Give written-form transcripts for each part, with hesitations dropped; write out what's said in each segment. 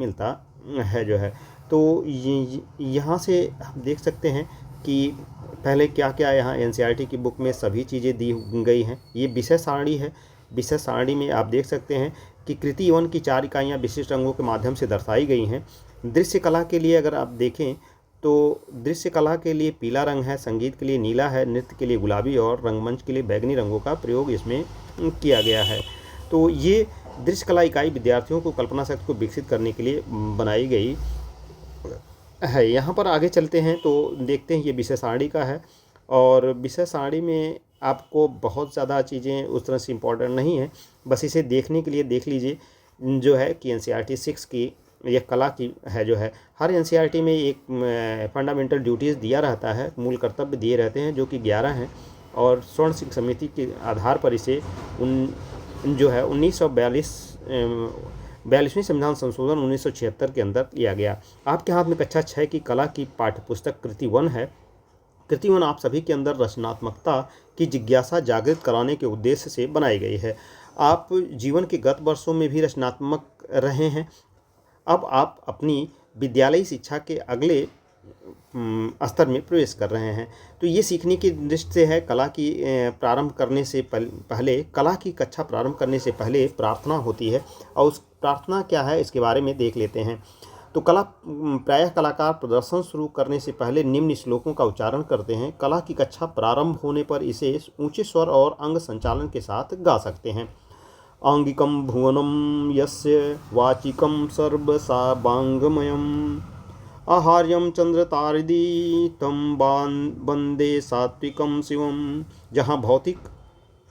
मिलता है जो है। तो यहाँ से हम देख सकते हैं कि पहले क्या क्या यहाँ एनसीईआरटी की बुक में सभी चीज़ें दी गई हैं। ये विषय सारणी है। विषय सारणी में आप देख सकते हैं कि कृति 1 की 4 इकाइयाँ विशिष्ट रंगों के माध्यम से दर्शाई गई हैं। दृश्य कला के लिए अगर आप देखें तो दृश्य कला के लिए पीला रंग है, संगीत के लिए नीला है, नृत्य के लिए गुलाबी और रंगमंच के लिए बैंगनी रंगों का प्रयोग इसमें किया गया है। तो ये दृश्य कला इकाई विद्यार्थियों को कल्पना शक्ति को विकसित करने के लिए बनाई गई है। यहाँ पर आगे चलते हैं तो देखते हैं ये विषय सारणी का है। और विषय सारणी में आपको बहुत ज़्यादा चीज़ें उस तरह से इम्पोर्टेंट नहीं है, बस इसे देखने के लिए देख लीजिए जो है कि एनसीईआरटी 6 की यह कला की है जो है। हर एनसीईआरटी में एक फंडामेंटल ड्यूटीज़ दिया रहता है, मूल कर्तव्य दिए रहते हैं जो कि 11 हैं। और स्वर्ण सिंह समिति के आधार पर इसे जो है 42वीं संविधान संशोधन 1976 के अंदर लिया गया। आपके हाथ में कक्षा 6 की कला की पाठ्यपुस्तक कृति 1 है। कृति 1 आप सभी के अंदर रचनात्मकता की जिज्ञासा जागृत कराने के उद्देश्य से बनाई गई है। आप जीवन के गत वर्षों में भी रचनात्मक रहे हैं। अब आप अपनी विद्यालयी शिक्षा के अगले स्तर में प्रवेश कर रहे हैं। तो ये सीखने की दृष्टि से है। कला की प्रारंभ करने से पहले कला की कक्षा प्रारंभ करने से पहले प्रार्थना होती है, और उस प्रार्थना क्या है इसके बारे में देख लेते हैं। तो प्रायः कलाकार प्रदर्शन शुरू करने से पहले निम्न श्लोकों का उच्चारण करते हैं। कला की कक्षा प्रारंभ होने पर इसे ऊंचे स्वर और अंग संचालन के साथ गा सकते हैं। आंगिकं भुवनं यस्य वाचिकं सर्वसावाङ्गमयम् आहार्यं चंद्रतारिदी तं वंदे सात्विकं शिवम। जहाँ भौतिक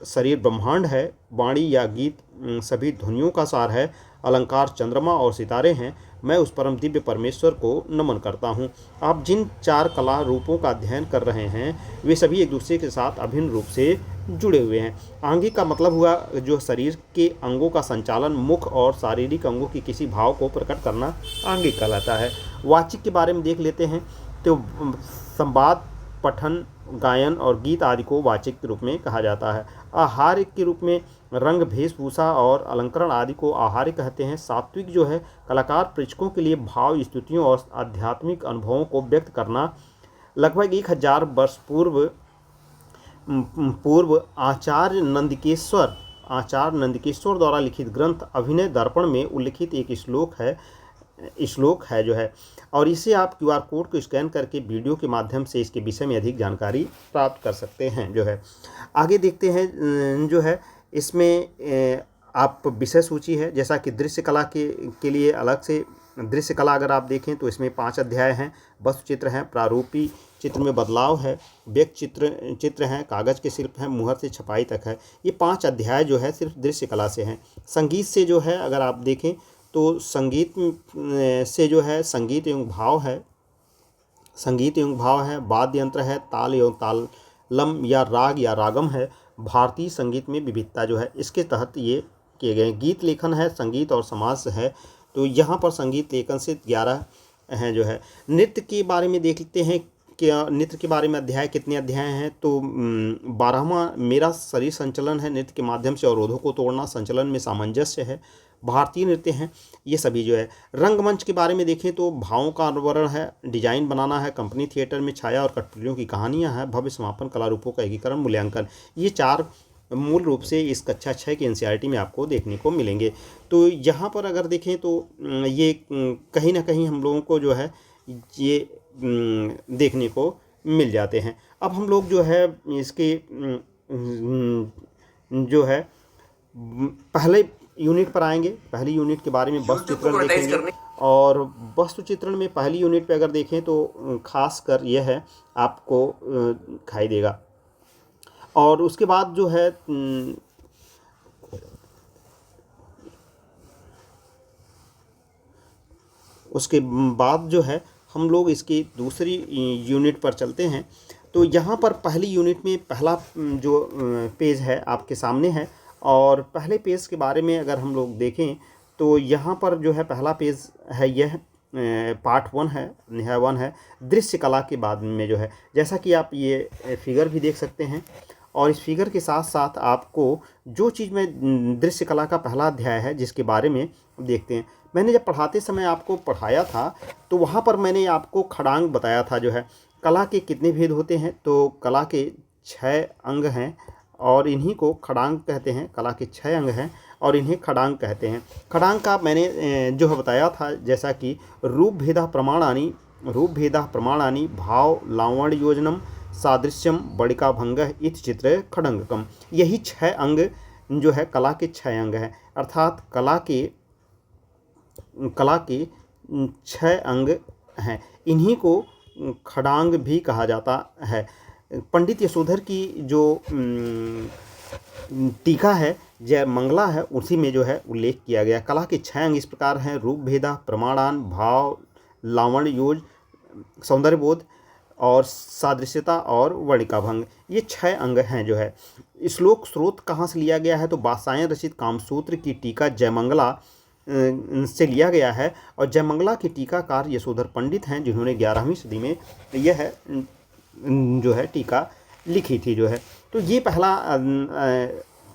शरीर ब्रह्मांड है, वाणी या गीत सभी ध्वनियों का सार है, अलंकार चंद्रमा और सितारे हैं, मैं उस परम दिव्य परमेश्वर को नमन करता हूँ। आप जिन 4 कला रूपों का अध्ययन कर रहे हैं वे सभी एक दूसरे के साथ अभिन्न रूप से जुड़े हुए हैं। आंगिक का मतलब हुआ जो शरीर के अंगों का संचालन, मुख और शारीरिक अंगों की किसी भाव को प्रकट करना आंगिक कहलाता है। वाचिक के बारे में देख लेते हैं। तो संवाद, पठन, गायन और गीत आदि को वाचिक के रूप में कहा जाता है। आहार्य के रूप में रंग, वेशभूषा और अलंकरण आदि को आहार्य कहते हैं। सात्विक जो है कलाकार प्रेक्षकों के लिए भाव, स्तुतियों और आध्यात्मिक अनुभवों को व्यक्त करना। लगभग 1000 वर्ष पूर्व आचार्य नंदकेश्वर द्वारा लिखित ग्रंथ अभिनय दर्पण में उल्लिखित एक श्लोक है जो है। और इसे आप QR कोड को स्कैन करके वीडियो के माध्यम से इसके विषय में अधिक जानकारी प्राप्त कर सकते हैं जो है। आगे देखते हैं जो है इसमें आप विषय सूची है, जैसा कि दृश्य कला के लिए अलग से दृश्य कला अगर आप देखें तो इसमें 5 अध्याय हैं। वस्तु चित्र हैं, प्रारूपी चित्र में बदलाव है, व्यक्त चित्र हैं, कागज़ के शिल्प हैं, मुहर से छपाई तक है। ये 5 अध्याय जो है सिर्फ दृश्य कला से हैं। संगीत से जो है अगर आप देखें तो संगीत से जो है संगीत एवं भाव है, वाद्य यंत्र है, ताल एवं तालम या राग या रागम है। भारतीय संगीत में विविधता जो है इसके तहत ये किए गए। गीत लेखन है, संगीत और समाज है। तो यहाँ पर संगीत लेखन से 11 हैं जो है। नृत्य के बारे में देख लेते हैं। क्या नृत्य के बारे में कितने अध्याय हैं तो 12वां मेरा शरीर संचलन है, नृत्य के माध्यम से अवरोधों को तोड़ना, संचलन में सामंजस्य है, भारतीय नृत्य हैं, ये सभी जो है। रंगमंच के बारे में देखें तो भावों का अनावरण है, डिजाइन बनाना है, कंपनी थिएटर में छाया और कठपुतलियों की कहानियां हैं, भव्य समापन, कला रूपों का एकीकरण, मूल्यांकन। ये 4 मूल रूप से इस कक्षा 6 की एनसीईआरटी में आपको देखने को मिलेंगे। तो यहाँ पर अगर देखें तो ये कहीं ना कहीं हम लोगों को जो है ये देखने को मिल जाते हैं। अब हम लोग जो है इसके जो है पहले यूनिट पर आएंगे। पहली यूनिट के बारे में वस्तु चित्रण देखेंगे। और वस्तु चित्रण में पहली यूनिट पे अगर देखें तो खासकर यह है आपको दिखाई देगा। और उसके बाद जो है उसके बाद जो है हम लोग इसकी दूसरी यूनिट पर चलते हैं। तो यहाँ पर पहली यूनिट में पहला जो पेज है आपके सामने है। और पहले पेज के बारे में अगर हम लोग देखें तो यहाँ पर जो है पहला पेज है, यह पार्ट 1 है, अध्याय 1 है। दृश्य कला के बाद में जो है, जैसा कि आप ये फिगर भी देख सकते हैं। और इस फिगर के साथ साथ आपको जो चीज़ में दृश्य कला का पहला अध्याय है जिसके बारे में देखते हैं। मैंने जब पढ़ाते समय आपको पढ़ाया था तो वहाँ पर मैंने आपको खड़ांग बताया था जो है। कला के कितने भेद होते हैं, तो कला के 6 अंग हैं और इन्हीं को खड़ांग कहते हैं। कला के 6 अंग हैं और इन्हें खड़ांग कहते हैं। खड़ांग का मैंने जो है बताया था, जैसा कि रूप भेदा प्रमाणानि भाव लावण्य योजनम सादृश्यम बड़िका भंग इति चित्र खड़ंगकम। यही 6 अंग जो है कला के 6 अंग हैं, अर्थात कला के 6 अंग हैं। इन्हीं को खड़ांग भी कहा जाता है। पंडित यशोधर की जो टीका है जय मंगला है, उसी में जो है उल्लेख किया गया। कला के 6 अंग इस प्रकार हैं: रूप भेदा प्रमाणान भाव लावण्य योज सौंदर्य बोध और सादृश्यता और वर्णिका भंग। ये 6 अंग हैं जो है। श्लोक स्रोत कहाँ से लिया गया है, तो वात्सायन रचित कामसूत्र की टीका जयमंगला से लिया गया है और जयमंगला की टीकाकार यशोधर पंडित हैं, जिन्होंने 11वीं सदी में यह जो है टीका लिखी थी जो है। तो ये पहला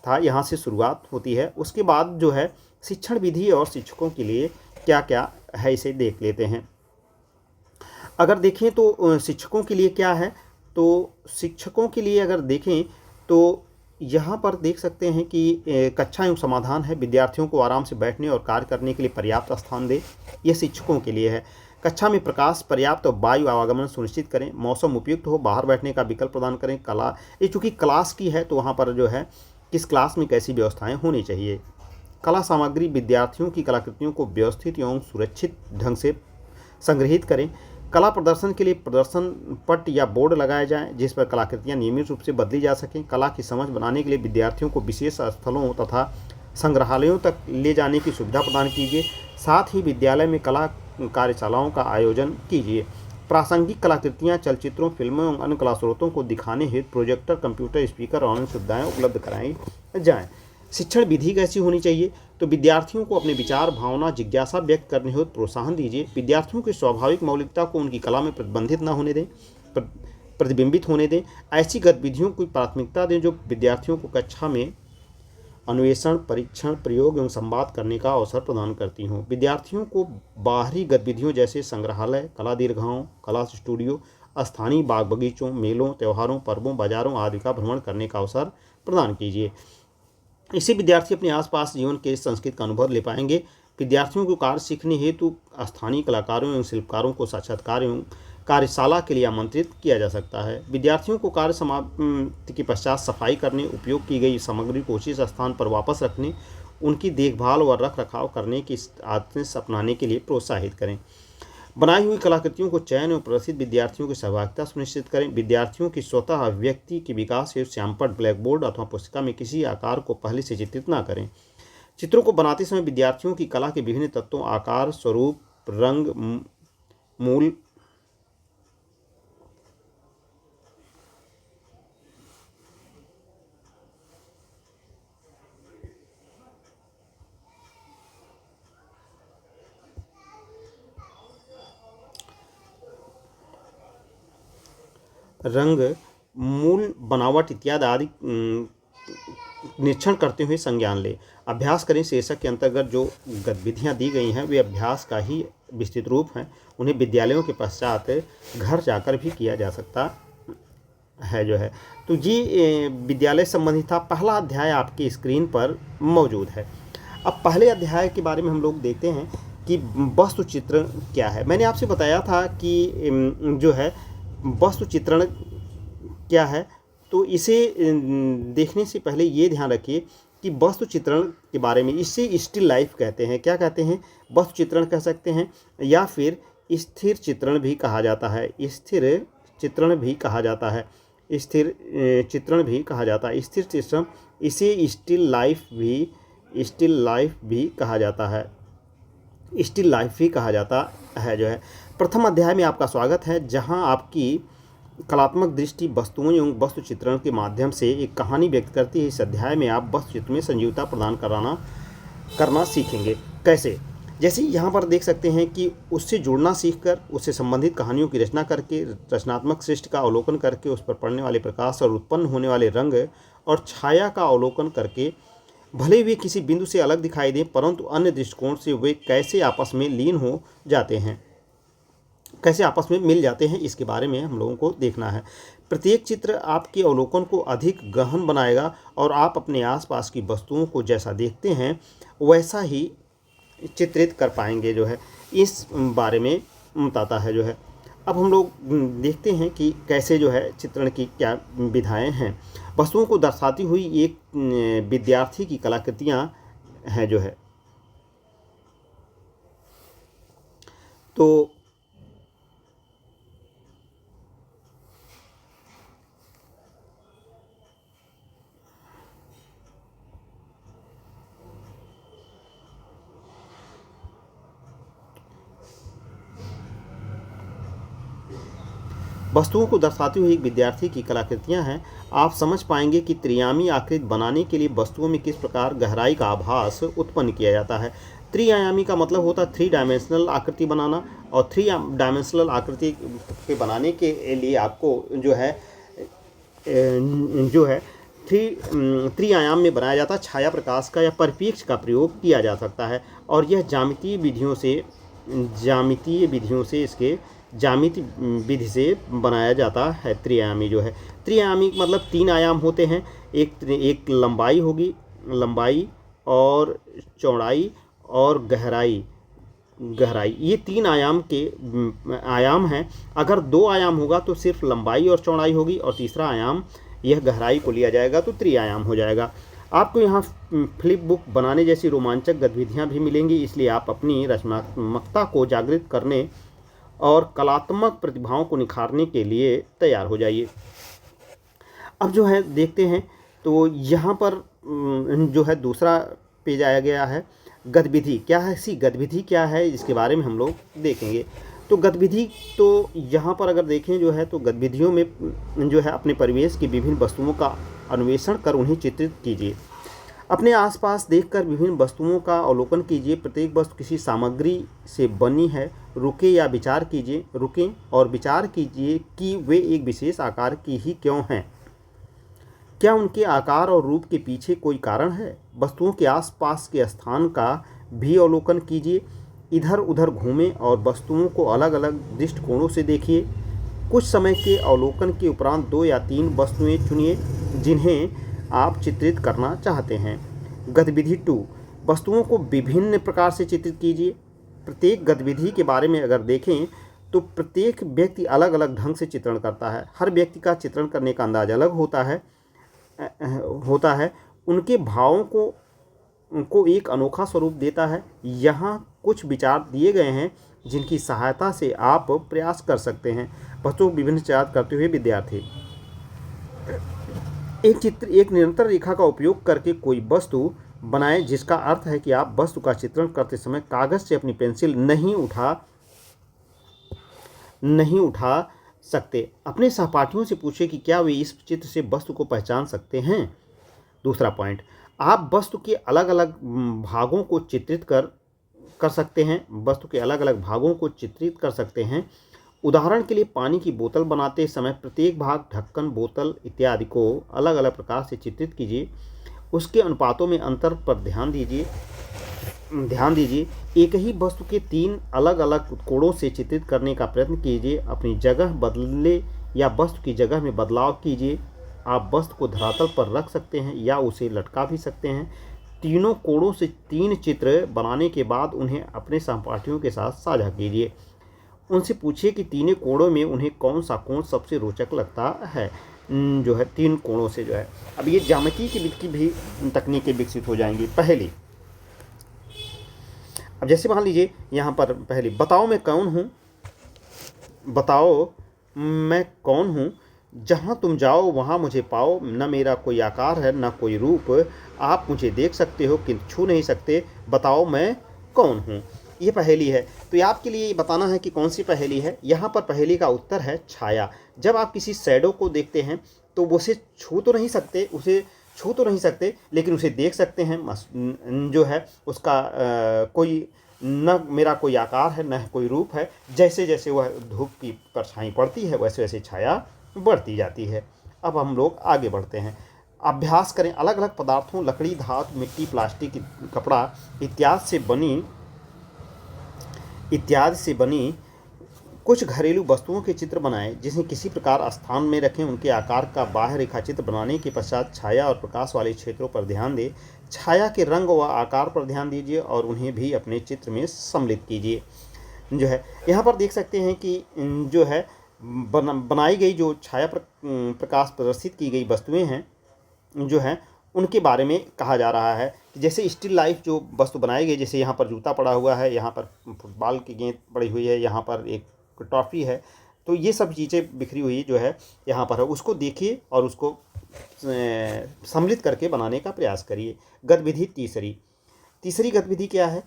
था, यहाँ से शुरुआत होती है। उसके बाद जो है शिक्षण विधि और शिक्षकों के लिए क्या क्या है, इसे देख लेते हैं। अगर देखें तो शिक्षकों के लिए क्या है, तो शिक्षकों के लिए अगर देखें तो यहाँ पर देख सकते हैं कि कक्षा एवं समाधान है, विद्यार्थियों को आराम से बैठने और कार्य करने के लिए पर्याप्त स्थान दे, यह शिक्षकों के लिए है। कक्षा में प्रकाश पर्याप्त और वायु आवागमन सुनिश्चित करें, मौसम उपयुक्त हो, बाहर बैठने का विकल्प प्रदान करें। कला ये चूँकि क्लास की है तो वहाँ पर जो है किस क्लास में कैसी व्यवस्थाएं होनी चाहिए। कला सामग्री विद्यार्थियों की कलाकृतियों को व्यवस्थित एवं सुरक्षित ढंग से संग्रहित करें। कला प्रदर्शन के लिए प्रदर्शन पट या बोर्ड लगाए जाएं, जिस पर कलाकृतियां नियमित रूप से बदली जा सकें। कला की समझ बनाने के लिए विद्यार्थियों को विशेष स्थलों तथा संग्रहालयों तक ले जाने की सुविधा प्रदान कीजिए। साथ ही विद्यालय में कला कार्यशालाओं का आयोजन कीजिए। प्रासंगिक कलाकृतियाँ चलचित्रों, फिल्मों एवं अन्य कला स्रोतों को दिखाने हेतु प्रोजेक्टर, कंप्यूटर, स्पीकर और अन्य सुविधाएँ उपलब्ध कराई जाएँ। शिक्षण विधि कैसी होनी चाहिए, तो विद्यार्थियों को अपने विचार, भावना, जिज्ञासा व्यक्त करने हेतु प्रोत्साहन दीजिए। विद्यार्थियों की स्वाभाविक मौलिकता को उनकी कला में प्रतिबंधित न होने दें, प्रतिबिंबित होने दें। ऐसी गतिविधियों को प्राथमिकता दें जो विद्यार्थियों को कक्षा में अन्वेषण, परीक्षण, प्रयोग एवं संवाद करने का अवसर प्रदान करती हों। विद्यार्थियों को बाहरी गतिविधियों जैसे संग्रहालय, कला दीर्घाओं, कला स्टूडियो, स्थानीय बाग बगीचों, मेलों, त्योहारों, पर्वों, बाजारों आदि का भ्रमण करने का अवसर प्रदान कीजिए। इससे विद्यार्थी अपने आसपास जीवन के संस्कृति का अनुभव ले पाएंगे। विद्यार्थियों को कार्य सीखने हेतु स्थानीय कलाकारों एवं शिल्पकारों को साक्षात्कार एवं कार्यशाला के लिए आमंत्रित किया जा सकता है। विद्यार्थियों को कार्य समाप्ति के पश्चात सफाई करने, उपयोग की गई सामग्री को उचित स्थान पर वापस रखने, उनकी देखभाल व रख रखाव करने की आदतें अपनाने के लिए प्रोत्साहित करें। बनाई हुई कलाकृतियों को चयन एवं प्रदर्शित विद्यार्थियों की सहभागिता सुनिश्चित करें। विद्यार्थियों की स्वतः अभिव्यक्ति के विकास हेतु श्यामपट, ब्लैकबोर्ड अथवा पुस्तिका में किसी आकार को पहले से चित्रित न करें। चित्रों को बनाते समय विद्यार्थियों की कला के विभिन्न तत्वों, आकार, स्वरूप, रंग, मूल रंग, मूल, बनावट इत्यादि आदि निरीक्षण करते हुए संज्ञान लें। अभ्यास करें। शीर्षक के अंतर्गत जो गतिविधियाँ दी गई हैं वे अभ्यास का ही विस्तृत रूप हैं। उन्हें विद्यालयों के पश्चात घर जाकर भी किया जा सकता है जो है। तो ये विद्यालय संबंधी था। पहला अध्याय आपकी स्क्रीन पर मौजूद है। अब पहले अध्याय के बारे में हम लोग देखते हैं कि वस्तु चित्रण क्या है। मैंने आपसे बताया था कि जो है वस्तु चित्रण क्या है, तो इसे देखने से पहले ये ध्यान रखिए कि वस्तु चित्रण के बारे में, इसे स्टिल लाइफ कहते हैं। क्या कहते हैं? वस्तु चित्रण कह सकते हैं या फिर स्थिर चित्रण भी कहा जाता है। स्थिर चित्रण भी कहा जाता है। स्थिर चित्रण भी कहा जाता है। स्थिर चित्रण, इसे स्टिल लाइफ भी कहा जाता है। स्टिल लाइफ भी कहा जाता है जो है। प्रथम अध्याय में आपका स्वागत है, जहां आपकी कलात्मक दृष्टि वस्तुओं एवं वस्तु चित्रण के माध्यम से एक कहानी व्यक्त करती है। इस अध्याय में आप वस्तु चित्र में संजीवता प्रदान करना सीखेंगे। कैसे? जैसे यहाँ पर देख सकते हैं कि उससे जुड़ना सीखकर, उससे संबंधित कहानियों की रचना करके, रचनात्मक सृष्टि का अवलोकन करके, उस पर पड़ने वाले प्रकाश और उत्पन्न होने वाले रंग और छाया का अवलोकन करके भले वे किसी बिंदु से अलग दिखाई दें, परंतु अन्य दृष्टिकोण से वे कैसे आपस में लीन हो जाते हैं, कैसे आपस में मिल जाते हैं, इसके बारे में हम लोगों को देखना है। प्रत्येक चित्र आपके अवलोकन को अधिक गहन बनाएगा और आप अपने आसपास की वस्तुओं को जैसा देखते हैं वैसा ही चित्रित कर पाएंगे, जो है इस बारे में बताता है, जो है। अब हम लोग देखते हैं कि कैसे जो है चित्रण की क्या विधाएं हैं। वस्तुओं को दर्शाती हुई एक विद्यार्थी की कलाकृतियां हैं, जो है। तो वस्तुओं को दर्शाती हुई एक विद्यार्थी की कलाकृतियां हैं। आप समझ पाएंगे कि त्रिआयामी आकृति बनाने के लिए वस्तुओं में किस प्रकार गहराई का आभास उत्पन्न किया जाता है। त्रिआयामी का मतलब होता है 3 डायमेंशनल आकृति बनाना, और 3 डायमेंशनल आकृति के बनाने के लिए आपको जो है त्रिआयाम में बनाया जाता है। छाया प्रकाश का या परिप्रेक्ष्य का प्रयोग किया जा सकता है, और यह ज्यामितीय विधि से बनाया जाता है। त्रिआयामी जो है, त्रिआयामी मतलब 3 आयाम होते हैं। एक लंबाई होगी, लंबाई और चौड़ाई और गहराई, ये 3 आयाम के आयाम हैं। अगर 2 आयाम होगा तो सिर्फ लंबाई और चौड़ाई होगी, और तीसरा आयाम यह गहराई को लिया जाएगा, तो त्रिआयाम हो जाएगा। आपको यहाँ फ्लिप बुक बनाने जैसी रोमांचक गतिविधियाँ भी मिलेंगी, इसलिए आप अपनी रचनात्मकता को जागृत करने और कलात्मक प्रतिभाओं को निखारने के लिए तैयार हो जाइए। अब जो है देखते हैं, तो यहाँ पर जो है दूसरा पेज आया गया है। गतिविधि क्या है, ऐसी गतिविधि क्या है, इसके बारे में हम लोग देखेंगे। तो गतिविधि, तो यहाँ पर अगर देखें जो है, तो गतिविधियों में जो है अपने परिवेश की विभिन्न वस्तुओं का अन्वेषण कर उन्हें चित्रित कीजिए। अपने आसपास देखकर विभिन्न वस्तुओं का अवलोकन कीजिए। प्रत्येक वस्तु किसी सामग्री से बनी है। रुकें और विचार कीजिए कि वे एक विशेष आकार की ही क्यों हैं। क्या उनके आकार और रूप के पीछे कोई कारण है। वस्तुओं के आसपास के स्थान का भी अवलोकन कीजिए। इधर उधर घूमें और वस्तुओं को अलग अलग दृष्टिकोणों से देखिए। कुछ समय के अवलोकन के उपरांत 2 या 3 वस्तुएं चुनिए जिन्हें आप चित्रित करना चाहते हैं। गतिविधि 2, वस्तुओं को विभिन्न प्रकार से चित्रित कीजिए। प्रत्येक गतिविधि के बारे में अगर देखें तो प्रत्येक व्यक्ति अलग अलग ढंग से चित्रण करता है। हर व्यक्ति का चित्रण करने का अंदाज अलग होता है। उनके भावों को एक अनोखा स्वरूप देता है। यहाँ कुछ विचार दिए गए हैं जिनकी सहायता से आप प्रयास कर सकते हैं। वस्तुओं को विभिन्न चित्रित करते हुए विद्यार्थी, एक निरंतर रेखा का उपयोग करके कोई वस्तु बनाएं, जिसका अर्थ है कि आप वस्तु का चित्रण करते समय कागज से अपनी पेंसिल नहीं उठा सकते। अपने सहपाठियों से पूछें कि क्या वे इस चित्र से वस्तु को पहचान सकते हैं। दूसरा पॉइंट, आप वस्तु के अलग अलग भागों को चित्रित कर सकते हैं। वस्तु के अलग अलग भागों को चित्रित कर सकते हैं। उदाहरण के लिए पानी की बोतल बनाते समय प्रत्येक भाग, ढक्कन, बोतल इत्यादि को अलग अलग प्रकार से चित्रित कीजिए। उसके अनुपातों में अंतर पर ध्यान दीजिए। एक ही वस्तु के 3 अलग अलग कोणों से चित्रित करने का प्रयत्न कीजिए। अपनी जगह बदले या वस्तु की जगह में बदलाव कीजिए। आप वस्तु को धरातल पर रख सकते हैं या उसे लटका भी सकते हैं। तीनों कोणों से 3 चित्र बनाने के बाद उन्हें अपने सहपाठियों के साथ साझा कीजिए। उनसे पूछिए कि तीनों कोणों में उन्हें कौन सा कोण सबसे रोचक लगता है। जो है 3 कोणों से जो है, अब ये ज्यामिति की भी तकनीकें विकसित हो जाएंगी। पहली, अब जैसे मान लीजिए यहाँ पर पहली, बताओ मैं कौन हूँ। जहाँ तुम जाओ वहाँ मुझे पाओ। न मेरा कोई आकार है न कोई रूप। आप मुझे देख सकते हो किंतु छू नहीं सकते। बताओ मैं कौन हूँ। ये पहेली है। तो ये आपके लिए बताना है कि कौन सी पहेली है। यहाँ पर पहेली का उत्तर है छाया। जब आप किसी शैडो को देखते हैं तो उसे छू तो नहीं सकते, लेकिन उसे देख सकते हैं। जो है उसका कोई न मेरा कोई आकार है न कोई रूप है। जैसे जैसे वह धूप की परछाई पड़ती है वैसे वैसे छाया बढ़ती जाती है। अब हम लोग आगे बढ़ते हैं। अभ्यास करें। अलग अलग पदार्थों, लकड़ी, धातु, मिट्टी, प्लास्टिक, कपड़ा इत्यादि से बनी कुछ घरेलू वस्तुओं के चित्र बनाएं, जिसे किसी प्रकार स्थान में रखें। उनके आकार का बाह्य रेखा चित्र बनाने के पश्चात छाया और प्रकाश वाले क्षेत्रों पर ध्यान दें। छाया के रंग व आकार पर ध्यान दीजिए और उन्हें भी अपने चित्र में सम्मिलित कीजिए। जो है यहाँ पर देख सकते हैं कि जो है बनाई गई जो छाया प्रकाश प्रदर्शित की गई वस्तुएं हैं जो हैं उनके बारे में कहा जा रहा है कि जैसे स्टिल लाइफ जो वस्तु बनाई गई, जैसे यहाँ पर जूता पड़ा हुआ है, यहाँ पर फुटबॉल की गेंद पड़ी हुई है, यहाँ पर एक टॉफ़ी है, तो ये सब चीज़ें बिखरी हुई जो है यहाँ पर है, उसको देखिए और उसको सम्मिलित करके बनाने का प्रयास करिए। गतिविधि तीसरी गतिविधि क्या है?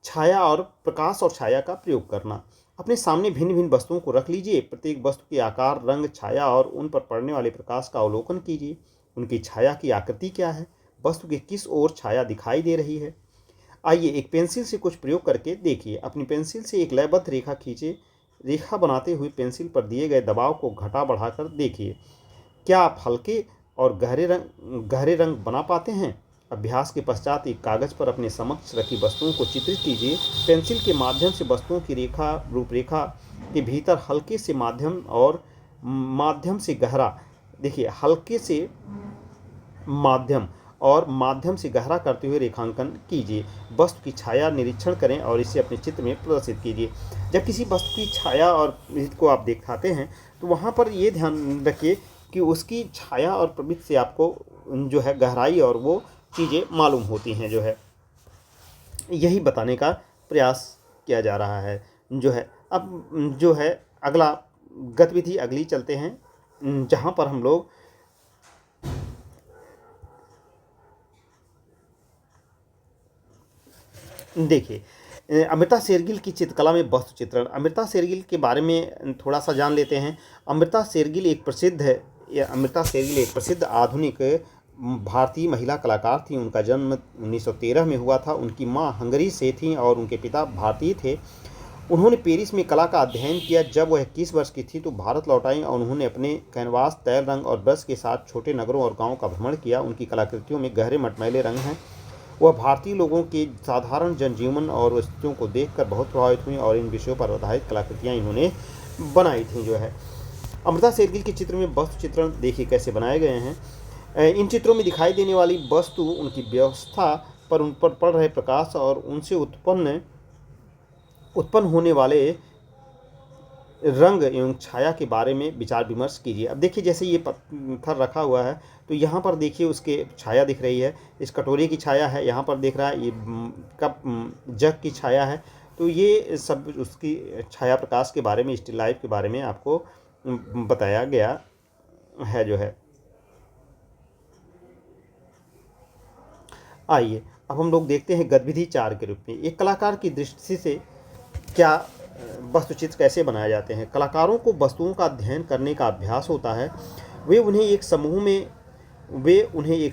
छाया और प्रकाश और छाया का प्रयोग करना। अपने सामने भिन्न भिन्न वस्तुओं को रख लीजिए। प्रत्येक वस्तु के आकार, रंग, छाया और उन पर पड़ने वाले प्रकाश का अवलोकन कीजिए। उनकी छाया की आकृति क्या है? वस्तु के किस ओर छाया दिखाई दे रही है? आइए एक पेंसिल से कुछ प्रयोग करके देखिए। अपनी पेंसिल से एक लयबद्ध रेखा खींचे। रेखा बनाते हुए पेंसिल पर दिए गए दबाव को घटा बढ़ाकर देखिए। क्या आप हल्के और गहरे रंग बना पाते हैं? अभ्यास के पश्चात एक कागज पर अपने समक्ष रखी वस्तुओं को चित्रित कीजिए। पेंसिल के माध्यम से वस्तुओं की रूपरेखा के भीतर हल्के से माध्यम और माध्यम से गहरा, देखिए हल्के से माध्यम और माध्यम से गहरा करते हुए रेखांकन कीजिए। वस्तु की छाया निरीक्षण करें और इसे अपने चित्र में प्रदर्शित कीजिए। जब किसी वस्तु की छाया और प्रवृत्ति को आप दिखाते हैं तो वहाँ पर ये ध्यान रखिए कि उसकी छाया और प्रवृत्ति से आपको जो है गहराई और वो चीज़ें मालूम होती हैं। जो है यही बताने का प्रयास किया जा रहा है। जो है अब जो है अगला गतिविधि अगली चलते हैं, जहाँ पर हम लोग देखिए अमृता शेरगिल की चित्रकला में वस्तु चित्रण। अमृता शेरगिल के बारे में थोड़ा सा जान लेते हैं। अमृता शेरगिल एक प्रसिद्ध आधुनिक भारतीय महिला कलाकार थी। उनका जन्म 1913 में हुआ था। उनकी मां हंगरी से थीं और उनके पिता भारतीय थे। उन्होंने पेरिस में कला का अध्ययन किया। जब वह 21 वर्ष की थी तो भारत लौट आईं और उन्होंने अपने कैनवास, तैल रंग और ब्रश के साथ छोटे नगरों और गाँवों का भ्रमण किया। उनकी कलाकृतियों में गहरे मटमैले रंग हैं। वह भारतीय लोगों के साधारण जनजीवन और स्थितियों को देखकर बहुत प्रभावित हुई और इन विषयों पर आधारित कलाकृतियाँ इन्होंने बनाई थीं। जो है अमृता शेरगिल के चित्र में वस्तु चित्रण देखिए कैसे बनाए गए हैं। इन चित्रों में दिखाई देने वाली वस्तु, उनकी व्यवस्था पर उन पर पड़ रहे प्रकाश और उनसे उत्पन्न होने वाले रंग एवं छाया के बारे में विचार विमर्श कीजिए। अब देखिए जैसे ये पत्थर रखा हुआ है तो यहाँ पर देखिए उसके छाया दिख रही है। इस कटोरी की छाया है, यहाँ पर देख रहा है ये कप जग की छाया है। तो ये सब उसकी छाया प्रकाश के बारे में, स्टिल लाइफ के बारे में आपको बताया गया है। जो है आइए अब हम लोग देखते हैं गतिविधि 4 के रूप में। एक कलाकार की दृष्टि से क्या वस्तुचित्र कैसे बनाए जाते हैं। कलाकारों को वस्तुओं का अध्ययन करने का अभ्यास होता है। वे उन्हें एक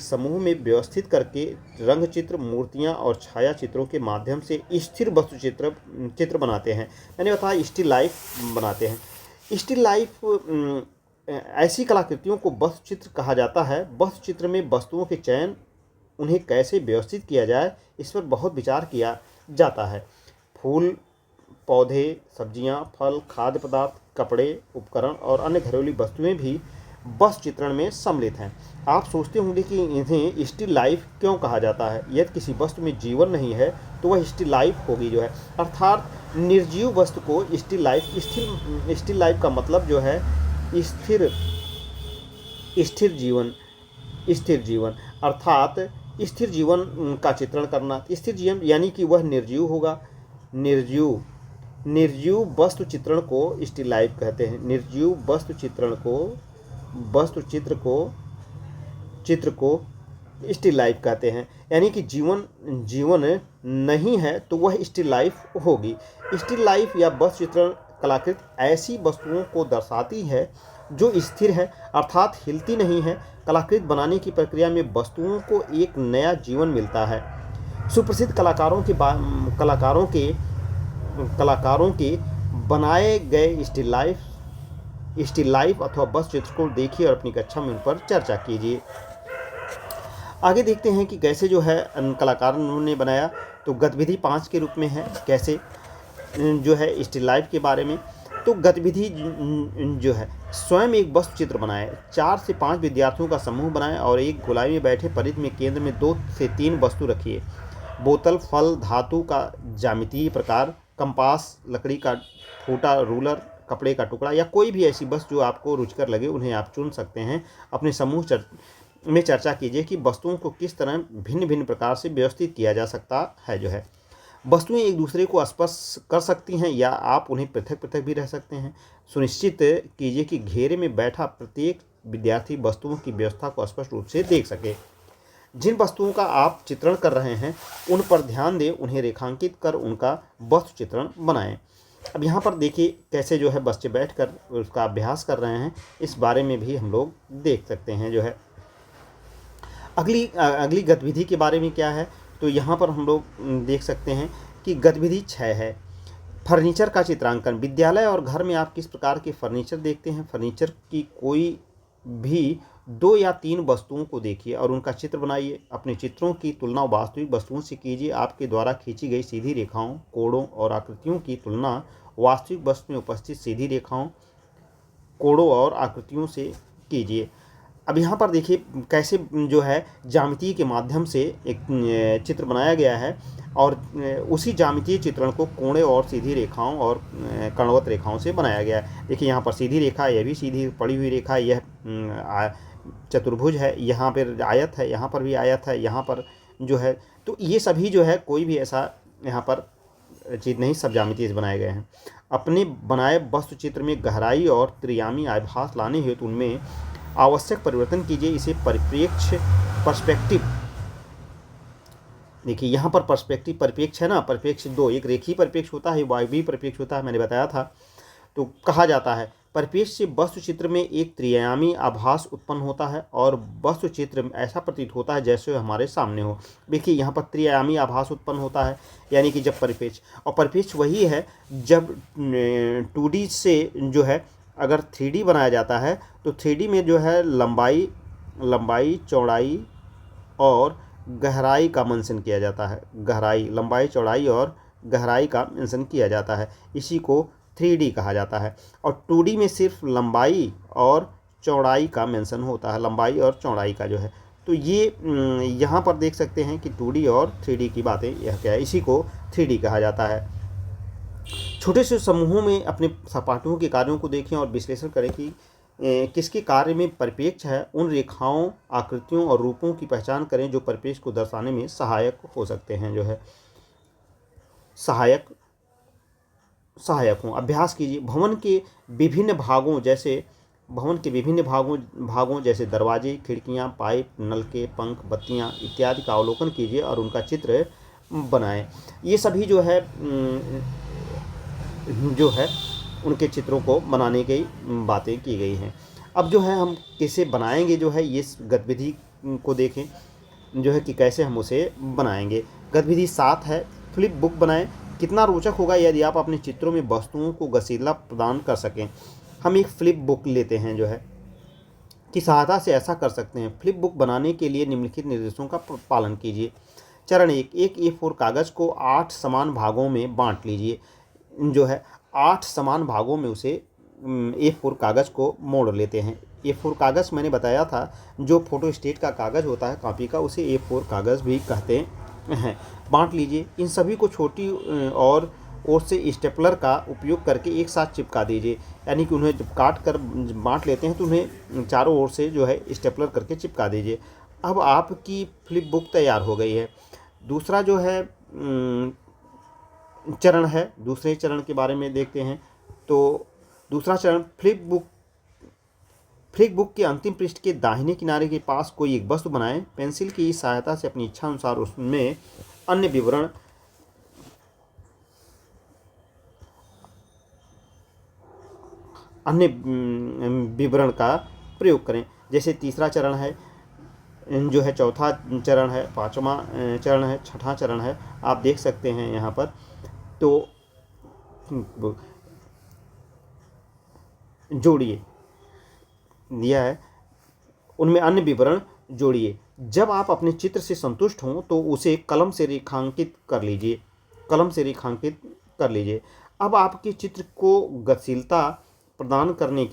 समूह में व्यवस्थित करके रंग चित्र, मूर्तियाँ और छाया चित्रों के माध्यम से स्थिर चित्र बनाते हैं। मैंने बताया स्टिल लाइफ बनाते हैं। स्टिल लाइफ ऐसी कलाकृतियों को वस्तुचित्र कहा जाता है। वस्तुचित्र में वस्तुओं के चयन, उन्हें कैसे व्यवस्थित किया जाए, इस पर बहुत विचार किया जाता है। फूल, पौधे, सब्जियां, फल, खाद्य पदार्थ, कपड़े, उपकरण और अन्य घरेलू वस्तुएं भी वस्तु चित्रण में सम्मिलित हैं। आप सोचते होंगे कि इन्हें स्टिल लाइफ क्यों कहा जाता है। यदि किसी वस्तु में जीवन नहीं है तो वह स्टिल लाइफ होगी। जो है अर्थात निर्जीव वस्तु को स्टिल लाइफ का मतलब जो है स्थिर जीवन अर्थात स्थिर जीवन का चित्रण करना। स्थिर जीवन यानी कि वह निर्जीव होगा। निर्जीव वस्तु चित्रण को स्टिल लाइफ कहते हैं। निर्जीव वस्तु चित्र को स्टिल लाइफ कहते हैं। यानी कि जीवन नहीं है तो वह स्टिल लाइफ होगी। स्टिल लाइफ या वस्तु चित्रण कलाकृति ऐसी वस्तुओं को दर्शाती है जो स्थिर है अर्थात हिलती नहीं है। कलाकृति बनाने की प्रक्रिया में वस्तुओं को एक नया जीवन मिलता है। सुप्रसिद्ध कलाकारों के बनाए गए स्टिल लाइफ अथवा वस्तु चित्र को देखिए और अपनी कक्षा में उन पर चर्चा कीजिए। आगे देखते हैं कि कैसे जो है कलाकारों ने बनाया। तो गतिविधि 5 के रूप में है, कैसे जो है स्टिल लाइफ के बारे में। तो गतिविधि जो है स्वयं एक वस्तु चित्र बनाए, 4 से 5 विद्यार्थियों का समूह बनाएं और एक गोलाई में बैठे परिधि में केंद्र में 2 से 3 वस्तु रखिए। बोतल, फल, धातु का ज्यामितीय प्रकार, कंपास, लकड़ी का फूटा, रूलर, कपड़े का टुकड़ा या कोई भी ऐसी वस्तु जो आपको रुचिकर लगे उन्हें आप चुन सकते हैं। अपने समूह में चर्चा कीजिए कि वस्तुओं को किस तरह भिन्न भिन्न प्रकार से व्यवस्थित किया जा सकता है। जो है वस्तुएं एक दूसरे को स्पर्श कर सकती हैं या आप उन्हें पृथक पृथक भी रह सकते हैं। सुनिश्चित कीजिए कि घेरे में बैठा प्रत्येक विद्यार्थी वस्तुओं की व्यवस्था को स्पष्ट रूप से देख सके। जिन वस्तुओं का आप चित्रण कर रहे हैं उन पर ध्यान दें, उन्हें रेखांकित कर उनका वस्तु चित्रण बनाएं। अब यहाँ पर देखिए कैसे जो है बच्चे बैठकर उसका अभ्यास कर रहे हैं, इस बारे में भी हम लोग देख सकते हैं। जो है अगली गतिविधि के बारे में क्या है, तो यहाँ पर हम लोग देख सकते हैं कि गतिविधि 6 है, फर्नीचर का चित्रांकन। विद्यालय और घर में आप किस प्रकार के फर्नीचर देखते हैं। फर्नीचर की कोई भी 2 या 3 वस्तुओं को देखिए और उनका चित्र बनाइए। अपने चित्रों की तुलना वास्तविक वस्तुओं से कीजिए। आपके द्वारा खींची गई सीधी रेखाओं, कोणों और आकृतियों की तुलना वास्तविक वस्तु में उपस्थित सीधी रेखाओं, कोणों और आकृतियों से कीजिए। अब यहाँ पर देखिए कैसे जो है ज्यामिति के माध्यम से एक चित्र बनाया गया है और उसी ज्यामितीय चित्रण को कोणे और सीधी रेखाओं और कणवत रेखाओं से बनाया गया है। देखिए यहाँ पर सीधी रेखा, यह भी सीधी पड़ी हुई रेखा, यह चतुर्भुज है, यहाँ पर आयत है, यहाँ पर भी आयत है, यहाँ पर जो है, तो ये सभी जो है कोई भी ऐसा यहाँ पर चीज़ नहीं, सब ज्यामिति से बनाए गए हैं। अपने बनाए वस्तु चित्र में गहराई और त्रियामी आभास लाने हेतु उनमें आवश्यक परिवर्तन कीजिए। इसे परिप्रेक्ष्य, पर्सपेक्टिव, देखिए यहाँ पर पर्सपेक्टिव परिप्रेक्ष्य है ना, परिप्रेक्ष्य 2, एक रेखीय परिप्रेक्ष्य होता है, वायवीय परिप्रेक्ष्य होता है, मैंने बताया था। तो कहा जाता है परिप्रेक्ष्य से वस्तु चित्र में एक त्रियामी आभास उत्पन्न होता है और वस्तु चित्र ऐसा प्रतीत होता है जैसे हमारे सामने हो। देखिए यहाँ पर त्रियामी आभास उत्पन्न होता है, यानी कि जब परिप्रेक्ष्य, और परिप्रेक्ष्य वही है जब 2D से जो है अगर 3D बनाया जाता है तो 3D में जो है लंबाई, चौड़ाई और गहराई का मेंशन किया जाता है। लंबाई, चौड़ाई और गहराई का मेंशन किया जाता है, इसी को 3D कहा जाता है। और 2D में सिर्फ लंबाई और चौड़ाई का मेंशन होता है, लंबाई और चौड़ाई का जो है। तो ये यहाँ पर देख सकते हैं कि 2D और 3D की बातें यह क्या है, इसी को 3D कहा जाता है। छोटे से समूहों में अपने सहपाठियों के कार्यों को देखें और विश्लेषण करें कि किसके कार्य में परिप्रेक्ष्य है। उन रेखाओं, आकृतियों और रूपों की पहचान करें जो परिप्रेक्ष्य को दर्शाने में सहायक हो सकते हैं। जो है सहायक हों। अभ्यास कीजिए। भवन के विभिन्न भागों जैसे दरवाजे, खिड़कियां, पाइप, नलके, पंख, बत्तियां इत्यादि का अवलोकन कीजिए और उनका चित्र बनाएं। ये सभी जो है उनके चित्रों को बनाने की बातें की गई हैं। अब जो है हम कैसे बनाएंगे, जो है ये गतिविधि को देखें जो है कि कैसे हम उसे बनाएंगे। गतिविधि 7 है, फ्लिप बुक बनाएं। कितना रोचक होगा यदि आप अपने चित्रों में वस्तुओं को घसीला प्रदान कर सकें। हम एक फ्लिप बुक लेते हैं जो है की सहायता से ऐसा कर सकते हैं। फ्लिप बुक बनाने के लिए निम्नलिखित निर्देशों का पालन कीजिए। चरण 1, एक A4 कागज़ को 8 समान भागों में बांट लीजिए। जो है 8 समान भागों में उसे A4 कागज़ को मोड़ लेते हैं। A4 कागज़ मैंने बताया था, जो फोटोस्टेट का कागज़ होता है कॉपी का, उसे A4 कागज़ भी कहते हैं। बांट लीजिए। इन सभी को छोटी और ओर से स्टेपलर का उपयोग करके एक साथ चिपका दीजिए, यानी कि उन्हें जब काट कर बांट लेते हैं तो उन्हें चारों ओर से जो है स्टेपलर करके चिपका दीजिए। अब आपकी फ्लिप बुक तैयार हो गई है। दूसरा जो है चरण है, दूसरे चरण के बारे में देखते हैं। तो दूसरा चरण, फ्लिप बुक के अंतिम पृष्ठ के दाहिने किनारे के पास कोई एक वस्तु बनाएं। पेंसिल की सहायता से अपनी इच्छा अनुसार उसमें अन्य विवरण का प्रयोग करें। जैसे तीसरा चरण है, जो है चौथा चरण है, पांचवा चरण है, छठा चरण है, आप देख सकते हैं यहाँ पर। तो जोड़िए दिया है, उनमें अन्य विवरण जोड़िए। जब आप अपने चित्र से संतुष्ट हों तो उसे कलम से रेखांकित कर लीजिए, कलम से रेखांकित कर लीजिए। अब आपके चित्र को गतिशीलता प्रदान करने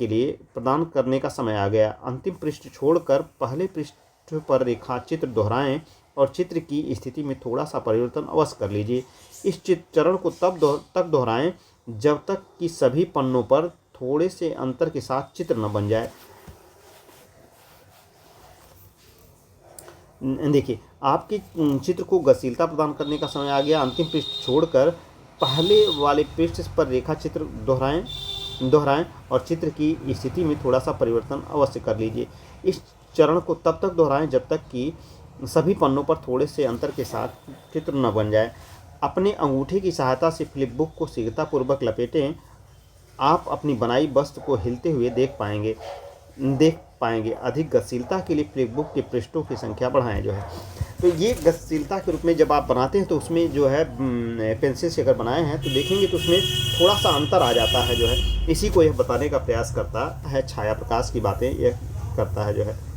का समय आ गया। अंतिम पृष्ठ छोड़कर पहले पृष्ठ पर रेखाचित्र दोहराएं और चित्र की स्थिति में थोड़ा सा परिवर्तन अवश्य कर लीजिए। इस चरण को तक दोहराएं जब तक कि सभी पन्नों पर थोड़े से अंतर के साथ चित्र न बन जाए। देखिए, आपके चित्र को गतिशीलता प्रदान करने का समय आ गया। अंतिम पृष्ठ छोड़कर पहले वाले पृष्ठ पर रेखा चित्र दोहराएं और चित्र की स्थिति में थोड़ा सा परिवर्तन अवश्य कर लीजिए। इस चरण को तब तक दोहराएं जब तक कि सभी पन्नों पर थोड़े से अंतर के साथ चित्र न बन जाए। अपने अंगूठे की सहायता से फ्लिप बुक को शीघ्रतापूर्वक लपेटें। आप अपनी बनाई वस्तु को हिलते हुए देख पाएंगे। अधिक गतिशीलता के लिए फ्लिप बुक के पृष्ठों की संख्या बढ़ाएं जो है। तो ये गतिशीलता के रूप में जब आप बनाते हैं तो उसमें जो है पेंसिल से अगर बनाए हैं तो देखेंगे तो उसमें थोड़ा सा अंतर आ जाता है जो है। इसी को यह बताने का प्रयास करता है, छाया प्रकाश की बातें यह करता है जो है।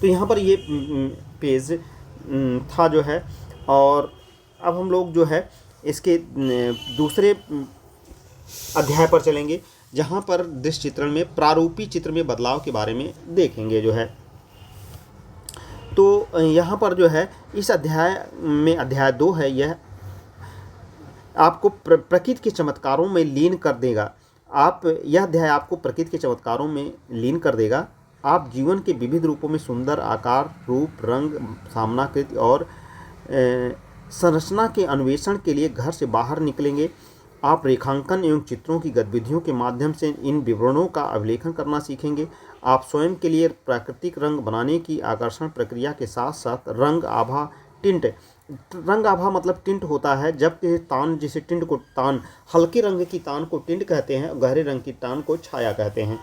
तो यहाँ पर ये पेज था जो है। और अब हम लोग जो है इसके दूसरे अध्याय पर चलेंगे, जहाँ पर दृश्य चित्रण में प्रारूपी चित्र में बदलाव के बारे में देखेंगे जो है। तो यहाँ पर जो है इस अध्याय में अध्याय 2 है, यह आपको प्रकृति के चमत्कारों में लीन कर देगा। यह अध्याय आपको प्रकृति के चमत्कारों में लीन कर देगा। आप जीवन के विविध रूपों में सुंदर आकार, रूप, रंग, सामनाकृति और संरचना के अन्वेषण के लिए घर से बाहर निकलेंगे। आप रेखांकन एवं चित्रों की गतिविधियों के माध्यम से इन विवरणों का अवलोकन करना सीखेंगे। आप स्वयं के लिए प्राकृतिक रंग बनाने की आकर्षण प्रक्रिया के साथ साथ रंग आभा मतलब टिंट होता है, जबकि तान जिसे टिंट को तान हल्के रंग की तान को टिंट कहते हैं और गहरे रंग की तान को छाया कहते हैं।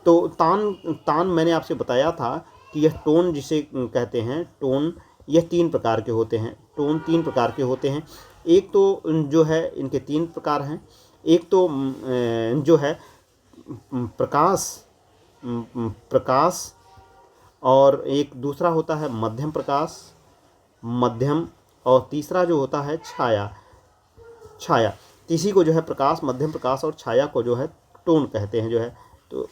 तो तान मैंने आपसे बताया था कि यह टोन जिसे कहते हैं, टोन यह 3 प्रकार के होते हैं। टोन 3 प्रकार के होते हैं। एक तो जो है इनके 3 प्रकार हैं। एक तो जो है प्रकाश और एक दूसरा होता है मध्यम प्रकाश, मध्यम, और तीसरा जो होता है छाया। इसी को जो है प्रकाश, मध्यम प्रकाश और छाया को जो है टोन कहते हैं जो है। तो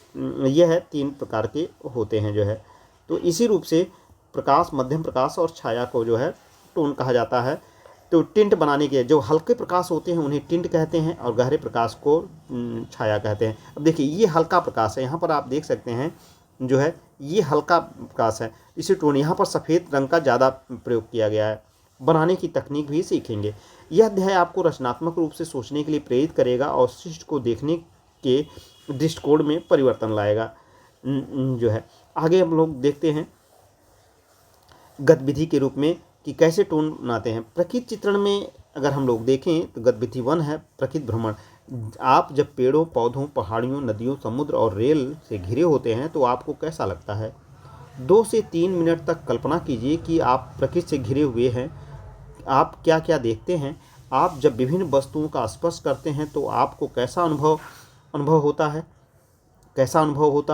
यह है 3 प्रकार के होते हैं जो है। तो इसी रूप से प्रकाश, मध्यम प्रकाश और छाया को जो है टोन कहा जाता है। तो टिंट बनाने के जो हल्के प्रकाश होते हैं उन्हें टिंट कहते हैं और गहरे प्रकाश को छाया कहते हैं। अब देखिए ये हल्का प्रकाश है, यहाँ पर आप देख सकते हैं जो है ये हल्का प्रकाश है, इसे टोन। यहाँ पर सफ़ेद रंग का ज़्यादा प्रयोग किया गया है। बनाने की तकनीक भी सीखेंगे। यह अध्याय आपको रचनात्मक रूप से सोचने के लिए प्रेरित करेगा और शिष्ट को देखने के दृष्टिकोण में परिवर्तन लाएगा जो है। आगे हम लोग देखते हैं गतिविधि के रूप में कि कैसे टोन बनाते हैं। प्रकृति चित्रण में अगर हम लोग देखें तो गतिविधि 1 है प्रकृति भ्रमण। आप जब पेड़ों, पौधों, पहाड़ियों, नदियों, समुद्र और रेल से घिरे होते हैं तो आपको कैसा लगता है? 2 से 3 मिनट तक कल्पना कीजिए कि आप प्रकृति से घिरे हुए हैं। आप क्या क्या देखते हैं? आप जब विभिन्न वस्तुओं का स्पर्श करते हैं तो आपको कैसा अनुभव होता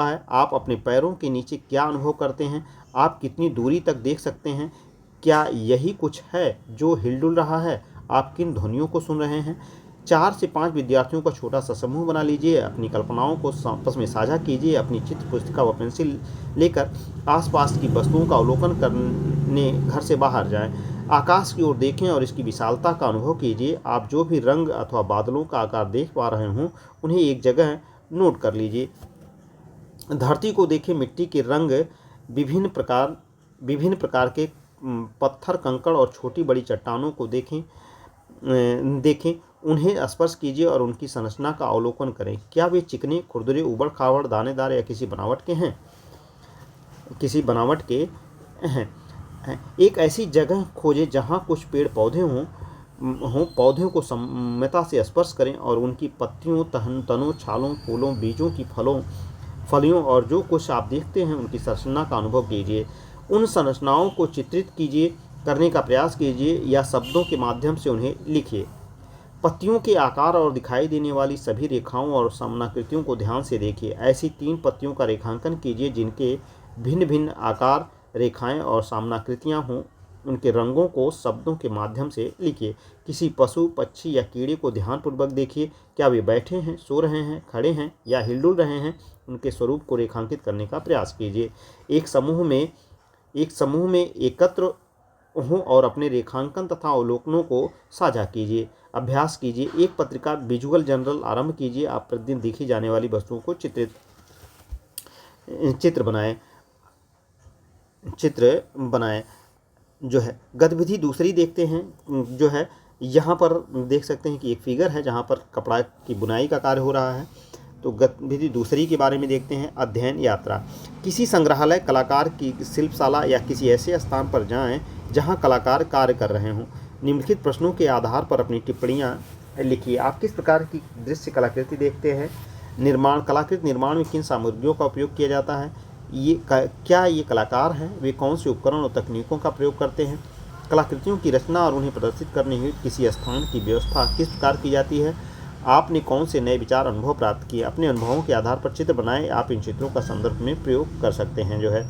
है? आप अपने पैरों के नीचे क्या अनुभव करते हैं? आप कितनी दूरी तक देख सकते हैं? क्या यही कुछ है जो हिलडुल रहा है? आप किन ध्वनियों को सुन रहे हैं? 4 से 5 विद्यार्थियों का छोटा सा समूह बना लीजिए। अपनी कल्पनाओं को आपस में साझा कीजिए। अपनी चित्र पुस्तिका व पेंसिल लेकर आसपास की वस्तुओं का अवलोकन करने घर से बाहर जाएं। आकाश की ओर देखें और इसकी विशालता का अनुभव कीजिए। आप जो भी रंग अथवा बादलों का आकार देख पा रहे हों उन्हें एक जगह नोट कर लीजिए। धरती को देखें, मिट्टी के रंग, विभिन्न प्रकार के पत्थर, कंकड़ और छोटी बड़ी चट्टानों को देखें, उन्हें स्पर्श कीजिए और उनकी संरचना का अवलोकन करें। क्या वे चिकने, खुरदुरे, उबड़-खाबड़, दानेदार या किसी बनावट के हैं? एक ऐसी जगह खोजें जहां कुछ पेड़ पौधे हों। पौधों को सम्यता से स्पर्श करें और उनकी पत्तियों, तनों, छालों, फूलों, बीजों की फलियों और जो कुछ आप देखते हैं उनकी संरचना का अनुभव कीजिए। उन संरचनाओं को चित्रित करने का प्रयास कीजिए या शब्दों के माध्यम से उन्हें लिखिए। पत्तियों के आकार और दिखाई देने वाली सभी रेखाओं और समनाकृतियों को ध्यान से देखिए। ऐसी 3 पत्तियों का रेखांकन कीजिए जिनके भिन्न भिन्न आकार, रेखाएं और सामनाकृतियां हों, उनके रंगों को शब्दों के माध्यम से लिखिए। किसी पशु, पक्षी या कीड़े को ध्यानपूर्वक देखिए। क्या वे बैठे हैं, सो रहे हैं, खड़े हैं या हिलडुल रहे हैं? उनके स्वरूप को रेखांकित करने का प्रयास कीजिए। एक समूह में एकत्र हों और अपने रेखांकन तथा अवलोकनों को साझा कीजिए। अभ्यास कीजिए। एक पत्रिका विजुअल जर्नल आरंभ कीजिए। आप प्रतिदिन देखी जाने वाली वस्तुओं को चित्र बनाएं जो है। गतिविधि दूसरी देखते हैं जो है। यहाँ पर देख सकते हैं कि एक फिगर है जहाँ पर कपड़ा की बुनाई का कार्य हो रहा है। तो गतिविधि दूसरी के बारे में देखते हैं। अध्ययन यात्रा। किसी संग्रहालय, कलाकार की शिल्पशाला या किसी ऐसे स्थान पर जाएं जहां कलाकार कार्य कर रहे हों। निम्नलिखित प्रश्नों के आधार पर अपनी टिप्पणियां लिखिए। आप किस प्रकार की दृश्य कलाकृति देखते हैं? कलाकृति निर्माण में किन सामग्रियों का उपयोग किया जाता है? क्या ये कलाकार हैं? वे कौन से उपकरण और तकनीकों का प्रयोग करते हैं? कलाकृतियों की रचना और उन्हें प्रदर्शित करने हेतु किसी स्थान की व्यवस्था किस प्रकार की जाती है? आपने कौन से नए विचार, अनुभव प्राप्त किए? अपने अनुभवों के आधार पर चित्र बनाएं। आप इन चित्रों का संदर्भ में प्रयोग कर सकते हैं जो है।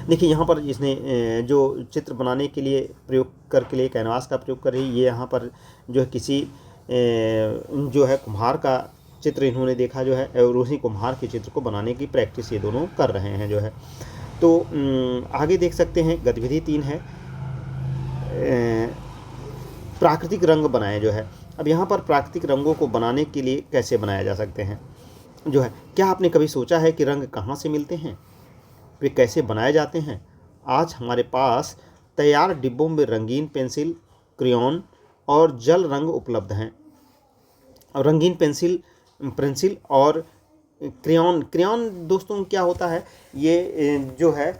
देखिए यहाँ पर इसने जो चित्र बनाने के लिए प्रयोग करके लिए कैनवास का प्रयोग कर रही है। ये यहाँ पर जो है किसी जो है कुम्हार का चित्र इन्होंने देखा जो है, और उसी कुम्हार के चित्र को बनाने की प्रैक्टिस ये दोनों कर रहे हैं जो है। तो आगे देख सकते हैं गतिविधि 3 है, प्राकृतिक रंग बनाए जो है। अब यहाँ पर प्राकृतिक रंगों को बनाने के लिए कैसे बनाया जा सकते हैं जो है। क्या आपने कभी सोचा है कि रंग कहाँ से मिलते हैं, वे कैसे बनाए जाते हैं? आज हमारे पास तैयार डिब्बों में रंगीन पेंसिल, क्रेयॉन और जल रंग उपलब्ध हैं। रंगीन पेंसिल और क्रेयॉन दोस्तों क्या होता है, ये जो है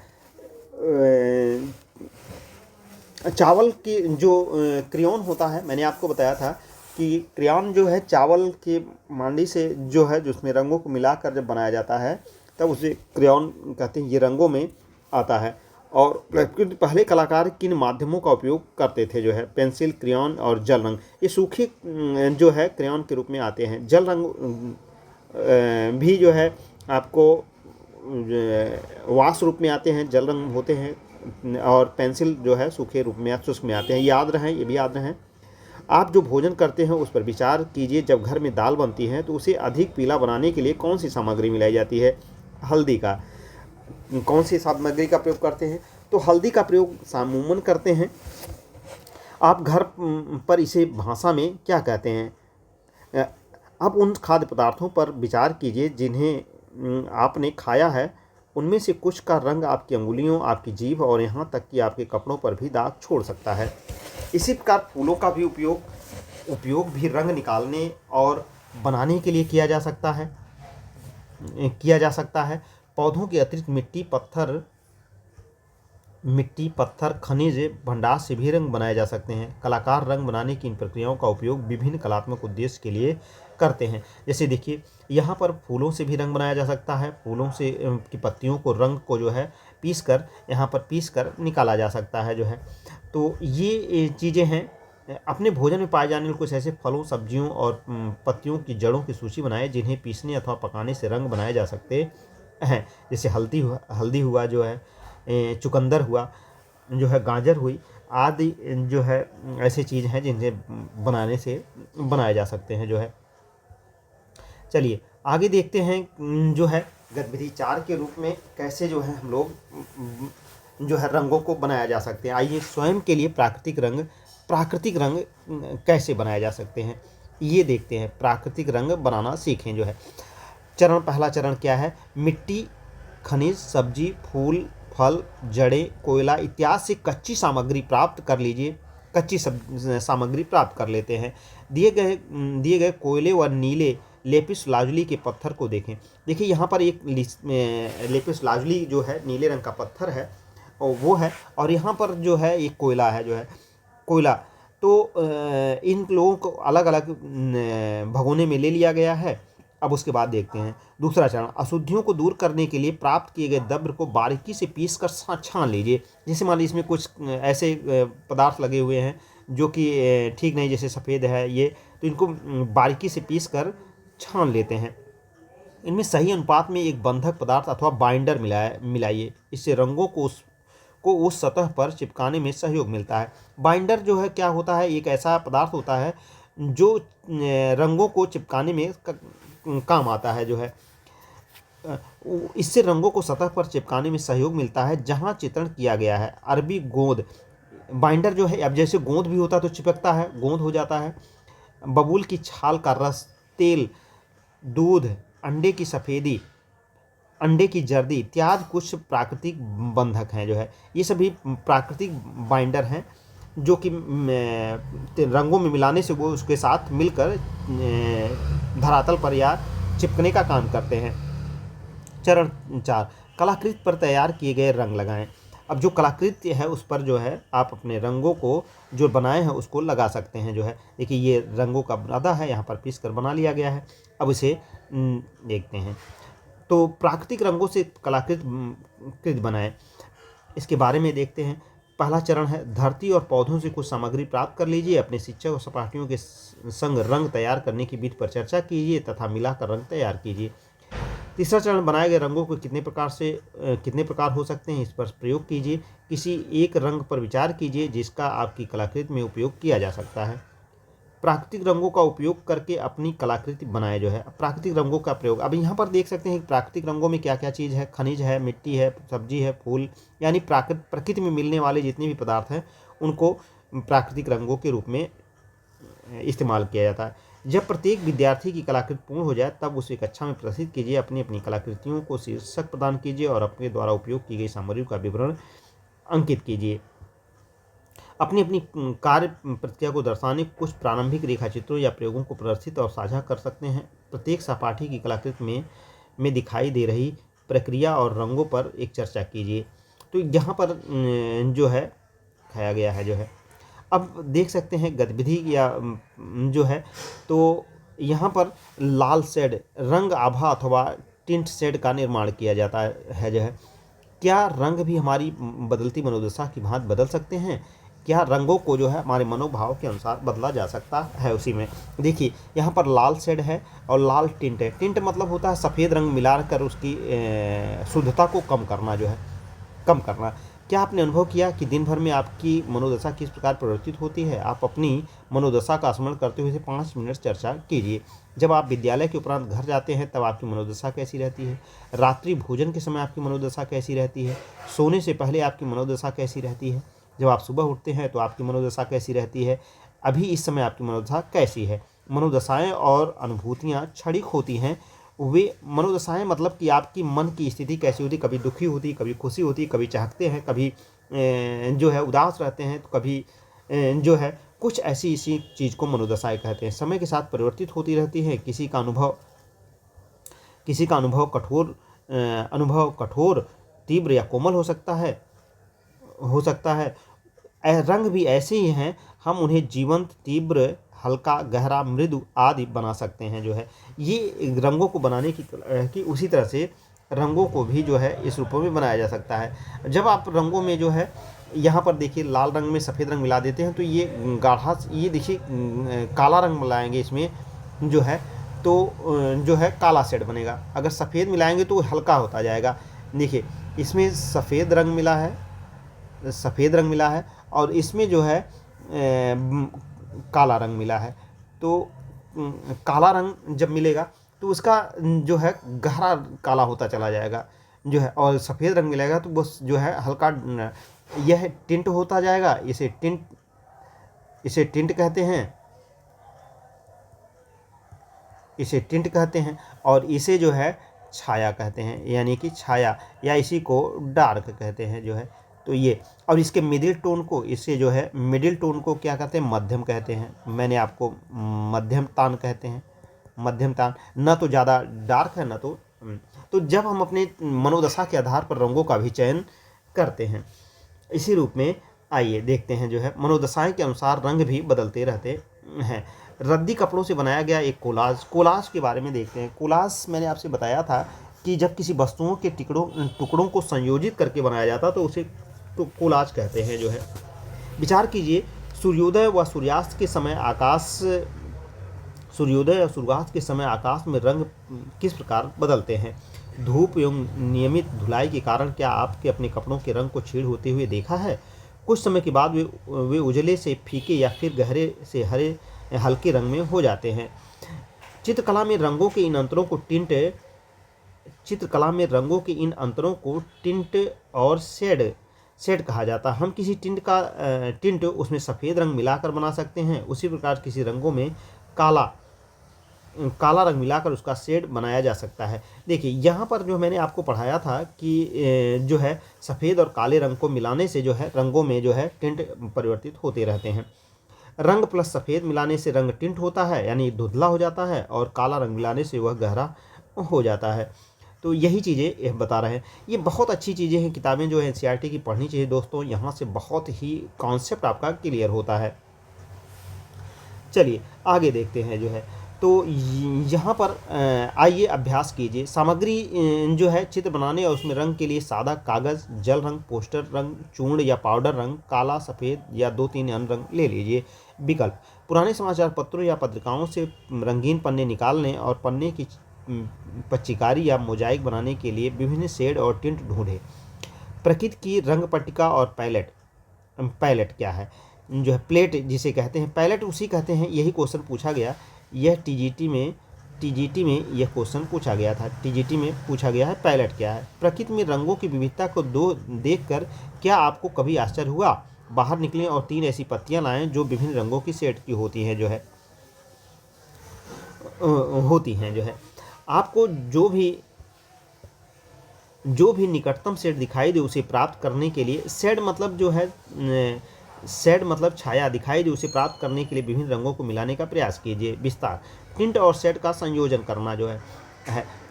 चावल की जो क्रेयॉन होता है, मैंने आपको बताया था कि क्रेयॉन जो है चावल के मांडी से जो है, जिसमें रंगों को मिलाकर जब बनाया जाता है तब उसे क्रेयॉन कहते हैं। ये रंगों में आता है। और पहले कलाकार किन माध्यमों का उपयोग करते थे जो है? पेंसिल, क्रेयॉन और जल रंग। ये सूखे जो है क्रेयॉन के रूप में आते हैं। जल रंग भी जो है आपको वाष्प रूप में आते हैं, जल रंग होते हैं। और पेंसिल जो है सूखे रूप में, शुष्क में आते हैं। याद रहें, ये भी याद रहें। आप जो भोजन करते हैं उस पर विचार कीजिए। जब घर में दाल बनती है तो उसे अधिक पीला बनाने के लिए कौन सी सामग्री मिलाई जाती है? हल्दी का। कौन सी सामग्री का प्रयोग करते हैं? तो हल्दी का प्रयोग सामूमन करते हैं। आप घर पर इसे भाषा में क्या कहते हैं? अब उन खाद्य पदार्थों पर विचार कीजिए जिन्हें आपने खाया है। उनमें से कुछ का रंग आपकी अंगुलियों, आपकी जीभ और यहाँ तक कि आपके कपड़ों पर भी दाग छोड़ सकता है। इसी प्रकार फूलों का भी उपयोग भी रंग निकालने और बनाने के लिए किया जा सकता है। पौधों के अतिरिक्त मिट्टी, पत्थर, खनिज भंडार से भी रंग बनाए जा सकते हैं। कलाकार रंग बनाने की इन प्रक्रियाओं का उपयोग विभिन्न कलात्मक उद्देश्य के लिए करते हैं। जैसे देखिए यहाँ पर फूलों से भी रंग बनाया जा सकता है। फूलों से की पत्तियों को, रंग को जो है यहाँ पर पीस कर निकाला जा सकता है जो है। तो ये चीज़ें हैं। अपने भोजन में पाए जाने वाले कुछ ऐसे फलों, सब्जियों और पत्तियों की जड़ों की सूची बनाएं जिन्हें पीसने अथवा पकाने से रंग बनाए जा सकते हैं। जैसे हल्दी हुआ जो है, चुकंदर हुआ जो है, गाजर हुई आदि जो है ऐसी चीज़ हैं जिन्हें बनाने से बनाए जा सकते हैं जो है। चलिए आगे देखते हैं जो है गतिविधि 4 के रूप में कैसे जो है हम लोग जो है रंगों को बनाया जा सकते हैं। आइए स्वयं के लिए प्राकृतिक रंग कैसे बनाए जा सकते हैं ये देखते हैं। प्राकृतिक रंग बनाना सीखें जो है। पहला चरण क्या है? मिट्टी, खनिज, सब्जी, फूल, फल, जड़ें, कोयला इत्यादि से कच्ची सामग्री प्राप्त कर लीजिए। कच्ची सामग्री प्राप्त कर लेते हैं। दिए गए कोयले व नीले लेपिस लाजुली के पत्थर को देखें। देखिए यहाँ पर एक लेपिस लाजुली जो है नीले रंग का पत्थर है और वो है, और यहाँ पर जो है एक कोयला है जो है कोयला। तो इन लोगों को अलग अलग भगोने में ले लिया गया है। अब उसके बाद देखते हैं दूसरा चरण। अशुद्धियों को दूर करने के लिए प्राप्त किए गए द्रव्य को बारीकी से पीस कर छान लीजिए। जैसे मान लीजिए इसमें कुछ ऐसे पदार्थ लगे हुए हैं जो कि ठीक नहीं, जैसे सफ़ेद है ये, तो इनको बारीकी से पीस कर छान लेते हैं। इनमें सही अनुपात में एक बंधक पदार्थ अथवा बाइंडर मिलाइए। इससे रंगों को उस सतह पर चिपकाने में सहयोग मिलता है। बाइंडर जो है क्या होता है, एक ऐसा पदार्थ होता है जो रंगों को चिपकाने में काम आता है जो है। इससे रंगों को सतह पर चिपकाने में सहयोग मिलता है जहां चित्रण किया गया है। अरबी गोंद बाइंडर जो है, अब जैसे गोंद भी होता है तो चिपकता है, गोंद हो जाता है। बबूल की छाल का रस, तेल, दूध, अंडे की सफ़ेदी, अंडे की जर्दी इत्यादि कुछ प्राकृतिक बंधक हैं जो है। ये सभी प्राकृतिक बाइंडर हैं जो कि रंगों में मिलाने से वो उसके साथ मिलकर धरातल पर या चिपकने का काम करते हैं। चरण 4, कलाकृति पर तैयार किए गए रंग लगाएं। अब जो कलाकृति है उस पर जो है आप अपने रंगों को जो बनाए हैं उसको लगा सकते हैं जो है। देखिए ये रंगों का बुरादा है, यहाँ पर पीस कर बना लिया गया है। अब इसे देखते हैं। तो प्राकृतिक रंगों से कलाकृति बनाएं, इसके बारे में देखते हैं। पहला चरण है धरती और पौधों से कुछ सामग्री प्राप्त कर लीजिए। अपने शिक्षक और सहपाठियों के संग रंग तैयार करने की विधि पर चर्चा कीजिए तथा मिलाकर रंग तैयार कीजिए। तीसरा चरण बनाए गए रंगों को कितने प्रकार हो सकते हैं इस पर प्रयोग कीजिए। किसी एक रंग पर विचार कीजिए जिसका आपकी कलाकृति में उपयोग किया जा सकता है। प्राकृतिक रंगों का उपयोग करके अपनी कलाकृति बनाए जो है। प्राकृतिक रंगों का प्रयोग, अब यहाँ पर देख सकते हैं कि प्राकृतिक रंगों में क्या क्या चीज़ है, खनिज है, मिट्टी है, सब्जी है, फूल, यानी प्रकृति में मिलने वाले जितने भी पदार्थ हैं उनको प्राकृतिक रंगों के रूप में इस्तेमाल किया जाता है। जब प्रत्येक विद्यार्थी की कलाकृति पूर्ण हो जाए तब उसे कक्षा में प्रदर्शित कीजिए। अपनी अपनी कलाकृतियों को शीर्षक प्रदान कीजिए और अपने द्वारा उपयोग की गई सामग्री का विवरण अंकित कीजिए। अपनी अपनी कार्य प्रतिक्रिया को दर्शाने कुछ प्रारंभिक रेखाचित्रों या प्रयोगों को प्रदर्शित और साझा कर सकते हैं। प्रत्येक सहपाठी की कलाकृति में दिखाई दे रही प्रक्रिया और रंगों पर एक चर्चा कीजिए। तो यहाँ पर जो है खाया गया है जो है। अब देख सकते हैं गतिविधि या जो है, तो यहाँ पर लाल शेड, रंग आभा अथवा टिंट शेड का निर्माण किया जाता है जो है। क्या रंग भी हमारी बदलती मनोदशा की भांति बदल सकते हैं? क्या रंगों को जो है हमारे मनोभाव के अनुसार बदला जा सकता है? उसी में देखिए यहाँ पर लाल शेड है और लाल टिंट है। टिंट मतलब होता है सफ़ेद रंग मिलाकर उसकी शुद्धता को कम करना जो है, कम करना। क्या आपने अनुभव किया कि दिन भर में आपकी मनोदशा किस प्रकार परिवर्तित होती है? आप अपनी मनोदशा का स्मरण करते हुए 5 मिनट चर्चा कीजिए। जब आप विद्यालय के उपरांत घर जाते हैं तब आपकी मनोदशा कैसी रहती है? रात्रि भोजन के समय आपकी मनोदशा कैसी रहती है? सोने से पहले आपकी मनोदशा कैसी रहती है? जब आप सुबह उठते हैं तो आपकी मनोदशा कैसी रहती है? अभी इस समय आपकी मनोदशा कैसी है? मनोदशाएँ और अनुभूतियाँ क्षणिक होती हैं। वे मनोदशाएँ मतलब कि आपकी मन की स्थिति कैसी होती है, कभी दुखी होती है, कभी खुशी होती है, कभी चाहते हैं, कभी जो है उदास रहते हैं, तो कभी जो है कुछ ऐसी इसी चीज़ को मनोदशाएँ कहते हैं। समय के साथ परिवर्तित होती रहती है। किसी का अनुभव कठोर, तीव्र या कोमल हो सकता है। रंग भी ऐसे ही हैं, हम उन्हें जीवंत, तीव्र, हल्का, गहरा, मृदु आदि बना सकते हैं जो है। ये रंगों को बनाने की उसी तरह से रंगों को भी जो है इस रूपों में बनाया जा सकता है। जब आप रंगों में जो है यहाँ पर देखिए लाल रंग में सफ़ेद रंग मिला देते हैं तो ये गाढ़ा, ये देखिए काला रंग मिलाएंगे इसमें जो है, तो जो है काला शेड बनेगा। अगर सफ़ेद मिलाएंगे तो हल्का होता जाएगा। देखिए इसमें सफ़ेद रंग मिला है और इसमें जो है काला रंग मिला है। तो काला रंग जब मिलेगा तो उसका जो है गहरा काला होता चला जाएगा जो है, और सफ़ेद रंग मिलेगा तो बस जो है हल्का, यह टिंट होता जाएगा। इसे टिंट कहते हैं और इसे जो है छाया कहते हैं, यानी कि छाया, या इसी को डार्क कहते हैं जो है। तो ये, और इसके मिडिल टोन को क्या कहते हैं? मध्यम कहते हैं। मैंने आपको मध्यम तान कहते हैं, मध्यम तान, न तो ज़्यादा डार्क है न तो जब हम अपने मनोदशा के आधार पर रंगों का भी चयन करते हैं इसी रूप में, आइए देखते हैं जो है मनोदशाएं के अनुसार रंग भी बदलते रहते हैं। रद्दी कपड़ों से बनाया गया एक कोलाज के बारे में देखते हैं। कोलाज मैंने आपसे बताया था कि जब किसी वस्तुओं के टुकड़ों को संयोजित करके बनाया जाता तो उसे तो कोलाज कहते हैं जो है। विचार कीजिए, सूर्योदय व सूर्यास्त के समय आकाश सूर्योदय और सूर्यास्त के समय आकाश में रंग किस प्रकार बदलते हैं? धूप एवं नियमित धुलाई के कारण क्या आपके अपने कपड़ों के रंग को छीड़ होते हुए देखा है? कुछ समय के बाद वे उजले से फीके या फिर गहरे से हरे हल्के रंग में हो जाते हैं। चित्रकला में रंगों के इन अंतरों को टिंट और शेड कहा जाता है। हम किसी टिंट उसमें सफ़ेद रंग मिलाकर बना सकते हैं। उसी प्रकार किसी रंगों में काला रंग मिलाकर उसका शेड बनाया जा सकता है। देखिए यहाँ पर जो मैंने आपको पढ़ाया था कि जो है सफ़ेद और काले रंग को मिलाने से जो है रंगों में जो है टिंट परिवर्तित होते रहते हैं। रंग प्लस सफ़ेद मिलाने से रंग टिंट होता है, यानी धुंधला हो जाता है, और काला रंग मिलाने से वह गहरा हो जाता है। तो यही चीज़ें यह बता रहे हैं। ये बहुत अच्छी चीज़ें हैं, किताबें जो है एनसीईआरटी की पढ़नी चाहिए दोस्तों। यहाँ से बहुत ही कॉन्सेप्ट आपका क्लियर होता है। चलिए आगे देखते हैं जो है। तो यहाँ पर आइए अभ्यास कीजिए। सामग्री जो है चित्र बनाने और उसमें रंग के लिए सादा कागज़, जल रंग, पोस्टर रंग, चूर्ण या पाउडर रंग, काला, सफ़ेद या 2-3 अन्य रंग ले लीजिए। विकल्प: पुराने समाचार पत्रों या पत्रिकाओं से रंगीन पन्ने निकालने और पन्ने की पच्चीकारी या मोजाइक बनाने के लिए विभिन्न शेड और टिंट ढूंढें। प्रकृति की रंग पट्टिका और पैलेट क्या है? जो है प्लेट जिसे कहते हैं, पैलेट उसी कहते हैं। यही क्वेश्चन पूछा गया, यह टीजीटी में यह क्वेश्चन पूछा गया था। टीजीटी में पूछा गया है पैलेट क्या है। प्रकृति में रंगों की विविधता को देखकर क्या आपको कभी आश्चर्य हुआ? बाहर निकलें और 3 ऐसी पत्तियां लाएं जो विभिन्न रंगों की शेड की होती हैं जो है। आपको जो भी निकटतम शेड दिखाई दे उसे प्राप्त करने के लिए शेड मतलब छाया दिखाई दे, उसे प्राप्त करने के लिए विभिन्न रंगों को मिलाने का प्रयास कीजिए। विस्तार: टिंट और शेड का संयोजन करना जो है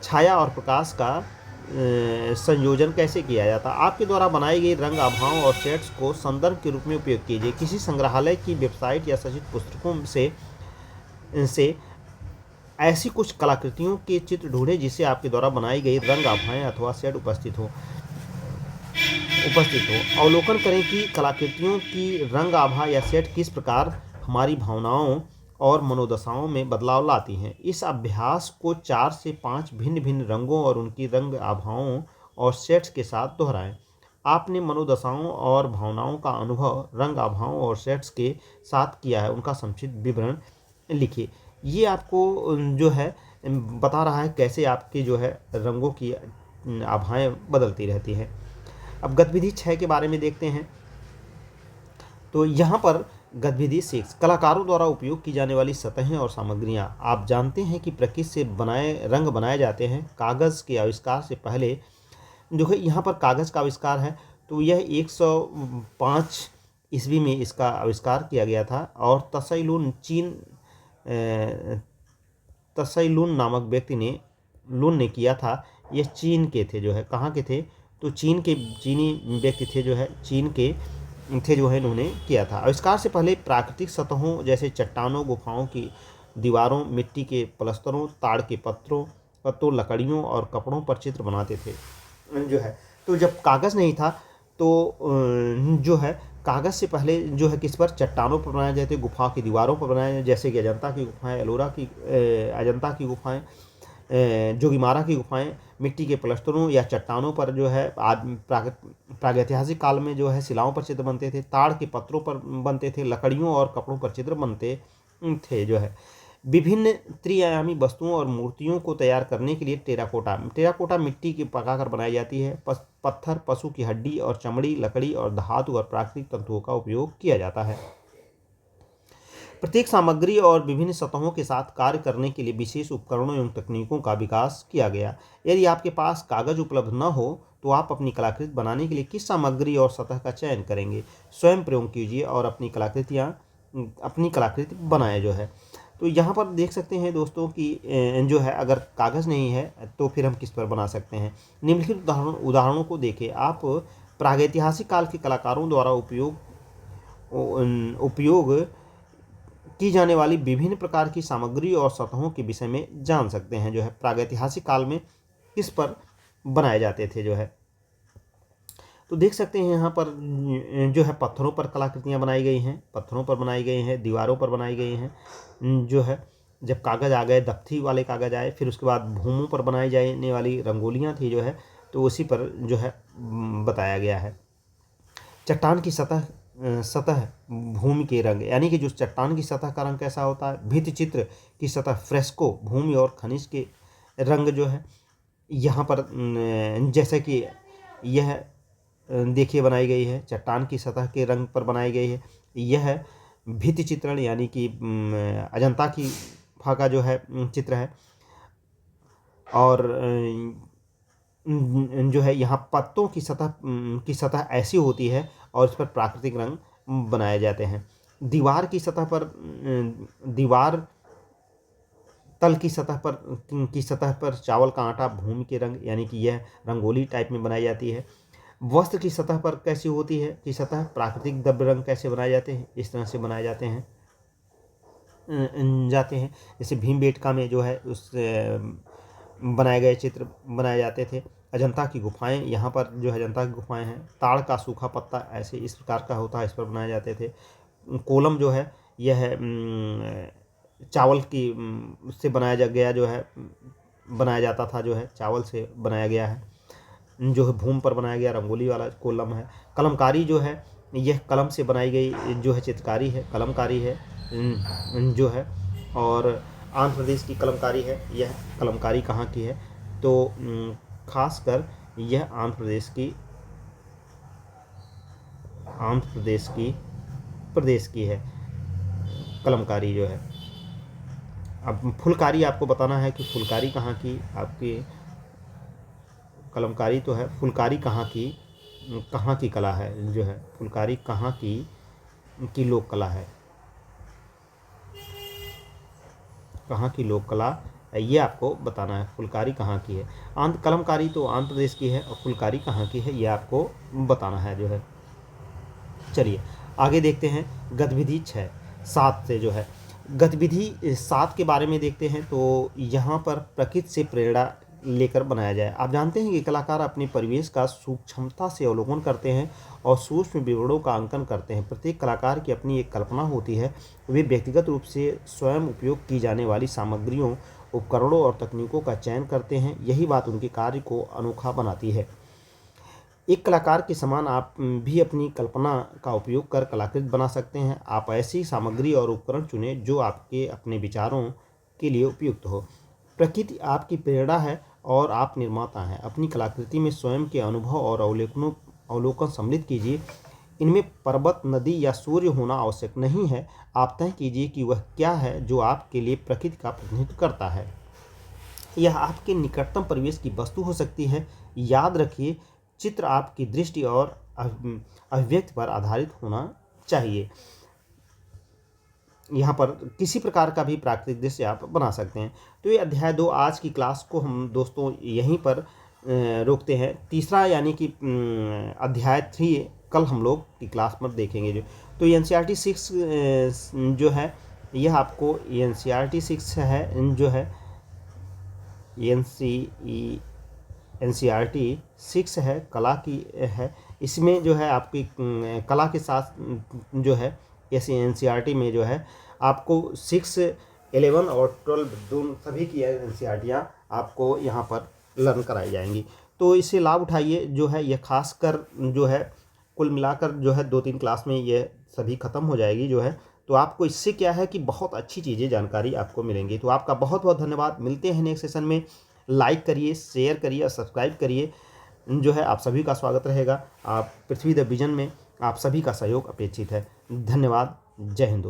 छाया और प्रकाश का संयोजन कैसे किया जाता है? आपके द्वारा बनाई गई रंग आभाओं और शेड्स को संदर्भ के रूप में उपयोग कीजिए। किसी संग्रहालय की वेबसाइट या सचित्र पुस्तकों से ऐसी कुछ कलाकृतियों के चित्र ढूंढें जिससे आपके द्वारा बनाई गई रंग आभाएं अथवा शेड उपस्थित हो। अवलोकन करें कि कलाकृतियों की रंग आभा या शेड किस प्रकार हमारी भावनाओं और मनोदशाओं में बदलाव लाती हैं। इस अभ्यास को 4 से 5 भिन्न रंगों और उनकी रंग आभाओं और शेड्स के साथ दोहराएं। आपने मनोदशाओं और भावनाओं का अनुभव रंग आभाओं और शेड्स के साथ किया है, उनका संक्षिप्त विवरण लिखिए। ये आपको जो है बता रहा है कैसे आपके जो है रंगों की आभाएं बदलती रहती हैं। अब गतिविधि 6 के बारे में देखते हैं। तो यहाँ पर गतिविधि 6, कलाकारों द्वारा उपयोग की जाने वाली सतहें और सामग्रियाँ। आप जानते हैं कि प्रकृति से रंग बनाए जाते हैं। कागज़ के आविष्कार से पहले जो है यहाँ पर कागज़ का आविष्कार है, तो यह 105 ईस्वी में इसका आविष्कार किया गया था। और तसैलुन नामक व्यक्ति ने किया था। यह चीन के थे जो है, कहाँ के थे? तो चीनी व्यक्ति थे जो है, चीन के थे जो है, इन्होंने किया था। आविष्कार से पहले प्राकृतिक सतहों जैसे चट्टानों, गुफाओं की दीवारों, मिट्टी के पलस्तरों, ताड़ के पत्तों, लकड़ियों और कपड़ों पर चित्र बनाते थे जो है। तो जब कागज़ नहीं था तो जो है कागज़ से पहले जो है किस पर, चट्टानों पर बनाए जाते, गुफा की दीवारों पर बनाए, जैसे कि अजंता की गुफाएं, अजंता की गुफाएं, जोगीमारा की गुफाएं, मिट्टी के पलस्तरों या चट्टानों पर जो है प्रागैतिहासिक काल में जो है शिलाओं पर चित्र बनते थे। ताड़ के पत्रों पर बनते थे, लकड़ियों और कपड़ों पर चित्र बनते थे जो है। विभिन्न त्रिआयामी वस्तुओं और मूर्तियों को तैयार करने के लिए टेराकोटा मिट्टी की पकाकर बनाई जाती है। पत्थर, पशु की हड्डी और चमड़ी, लकड़ी और धातु और प्राकृतिक तंतुओं का उपयोग किया जाता है। प्रत्येक सामग्री और विभिन्न सतहों के साथ कार्य करने के लिए विशेष उपकरणों एवं तकनीकों का विकास किया गया। यदि आपके पास कागज उपलब्ध न हो तो आप अपनी कलाकृति बनाने के लिए किस सामग्री और सतह का चयन करेंगे? स्वयं प्रयोग कीजिए और अपनी कलाकृति बनाएं जो है। तो यहाँ पर देख सकते हैं दोस्तों कि जो है अगर कागज़ नहीं है तो फिर हम किस पर बना सकते हैं। निम्नलिखित उदाहरणों को देखें। आप प्रागैतिहासिक काल के कलाकारों द्वारा उपयोग की जाने वाली विभिन्न प्रकार की सामग्री और सतहों के विषय में जान सकते हैं जो है। प्रागैतिहासिक काल में किस पर बनाए जाते थे जो है। तो देख सकते हैं यहाँ पर जो है पत्थरों पर कलाकृतियाँ बनाई गई हैं, दीवारों पर बनाई गई हैं जो है। जब कागज़ आ गए, दफ्ती वाले कागज़ आए, फिर उसके बाद भूमों पर बनाई जाने वाली रंगोलियाँ थी जो है, तो उसी पर जो है बताया गया है। चट्टान की सतह भूमि के रंग, यानी कि जो चट्टान की सतह का रंग कैसा होता है, भित्ति चित्र की सतह फ्रेस्को भूमि और खनिज के रंग जो है यहाँ पर जैसे कि यह देखिए बनाई गई है, चट्टान की सतह के रंग पर बनाई गई है। यह भित्ति चित्रण यानी कि अजंता की गुफा का जो है चित्र है। और जो है यहाँ पत्तों की सतह ऐसी होती है और इस पर प्राकृतिक रंग बनाए जाते हैं। दीवार की सतह पर दीवार तल की सतह पर चावल का आटा भूमि के रंग, यानी कि यह रंगोली टाइप में बनाई जाती है। वस्त्र की सतह पर कैसी होती है कि सतह प्राकृतिक द्रव्य रंग कैसे बनाए जाते हैं, इस तरह से बनाए जाते हैं। जैसे भीमबेटका में जो है उस बनाए गए चित्र बनाए जाते थे। अजंता की गुफाएं, यहाँ पर जो है अजंता की गुफाएं हैं, ताड़ का सूखा पत्ता ऐसे इस प्रकार का होता है, इस पर बनाए जाते थे। कोलम जो है यह चावल की उससे गया जो है बनाया जाता था, जो है चावल से बनाया गया है, जो है भूमि पर बनाया गया रंगोली वाला कोलम है। कलमकारी जो है यह कलम से बनाई गई जो है चित्रकारी है, कलमकारी है जो है। और आंध्र प्रदेश की कलमकारी है, यह कलमकारी कहाँ की है, तो खासकर यह आंध्र प्रदेश की है कलमकारी जो है। अब फुलकारी आपको बताना है कि फुलकारी कहाँ की, आपकी कलमकारी तो है, फुलकारी कहाँ की कला है जो है, फुलकारी कहाँ की लोक कला है, कहाँ की लोक कला ये आपको बताना है, फुलकारी कहाँ की है। कलमकारी तो आंध्र प्रदेश की है और फुलकारी कहाँ की है ये आपको बताना है जो है। चलिए आगे देखते हैं गतिविधि 7 से जो है, गतिविधि 7 के बारे में देखते हैं। तो यहाँ पर प्रकृति से प्रेरणा लेकर बनाया जाए। आप जानते हैं कि कलाकार अपने परिवेश का सूक्ष्मता से अवलोकन करते हैं और सूक्ष्म विवरणों का अंकन करते हैं। प्रत्येक कलाकार की अपनी एक कल्पना होती है। वे व्यक्तिगत रूप से स्वयं उपयोग की जाने वाली सामग्रियों, उपकरणों और तकनीकों का चयन करते हैं। यही बात उनके कार्य को अनोखा बनाती है। एक कलाकार के समान आप भी अपनी कल्पना का उपयोग कर कलाकृति बना सकते हैं। आप ऐसी सामग्री और उपकरण चुनें जो आपके अपने विचारों के लिए उपयुक्त हो। प्रकृति आपकी प्रेरणा है और आप निर्माता हैं। अपनी कलाकृति में स्वयं के अनुभव और अवलोकन सम्मिलित कीजिए। इनमें पर्वत, नदी या सूर्य होना आवश्यक नहीं है। आप तय कीजिए कि वह क्या है जो आपके लिए प्रकृति का प्रतिनिधित्व करता है। यह आपके निकटतम परिवेश की वस्तु हो सकती है। याद रखिए, चित्र आपकी दृष्टि और अभिव्यक्ति पर आधारित होना चाहिए। यहाँ पर किसी प्रकार का भी प्राकृतिक दृश्य आप बना सकते हैं। तो ये अध्याय 2 आज की क्लास को हम दोस्तों यहीं पर रोकते हैं। तीसरा यानी कि अध्याय 3 कल हम लोग की क्लास में देखेंगे जो। तो NCERT 6 जो है यह आपको NCERT 6 है जो है NCERT 6 है, कला की है। इसमें जो है आपकी कला के साथ जो है ऐसे NCERT में जो है आपको 6, 11 और 12 दोनों सभी की NCERTयाँ आपको यहाँ पर लर्न कराई जाएंगी। तो इससे लाभ उठाइए जो है। यह खासकर जो है कुल मिलाकर जो है 2-3 क्लास में ये सभी ख़त्म हो जाएगी जो है। तो आपको इससे क्या है कि बहुत अच्छी चीज़ें जानकारी आपको मिलेंगी। तो आपका बहुत बहुत धन्यवाद। मिलते हैं नेक्स्ट सेशन में। लाइक करिए, शेयर करिए और सब्सक्राइब करिए जो है। आप सभी का स्वागत रहेगा। आप पृथ्वी द विजन में आप सभी का सहयोग अपेक्षित है। धन्यवाद। जय हिंद।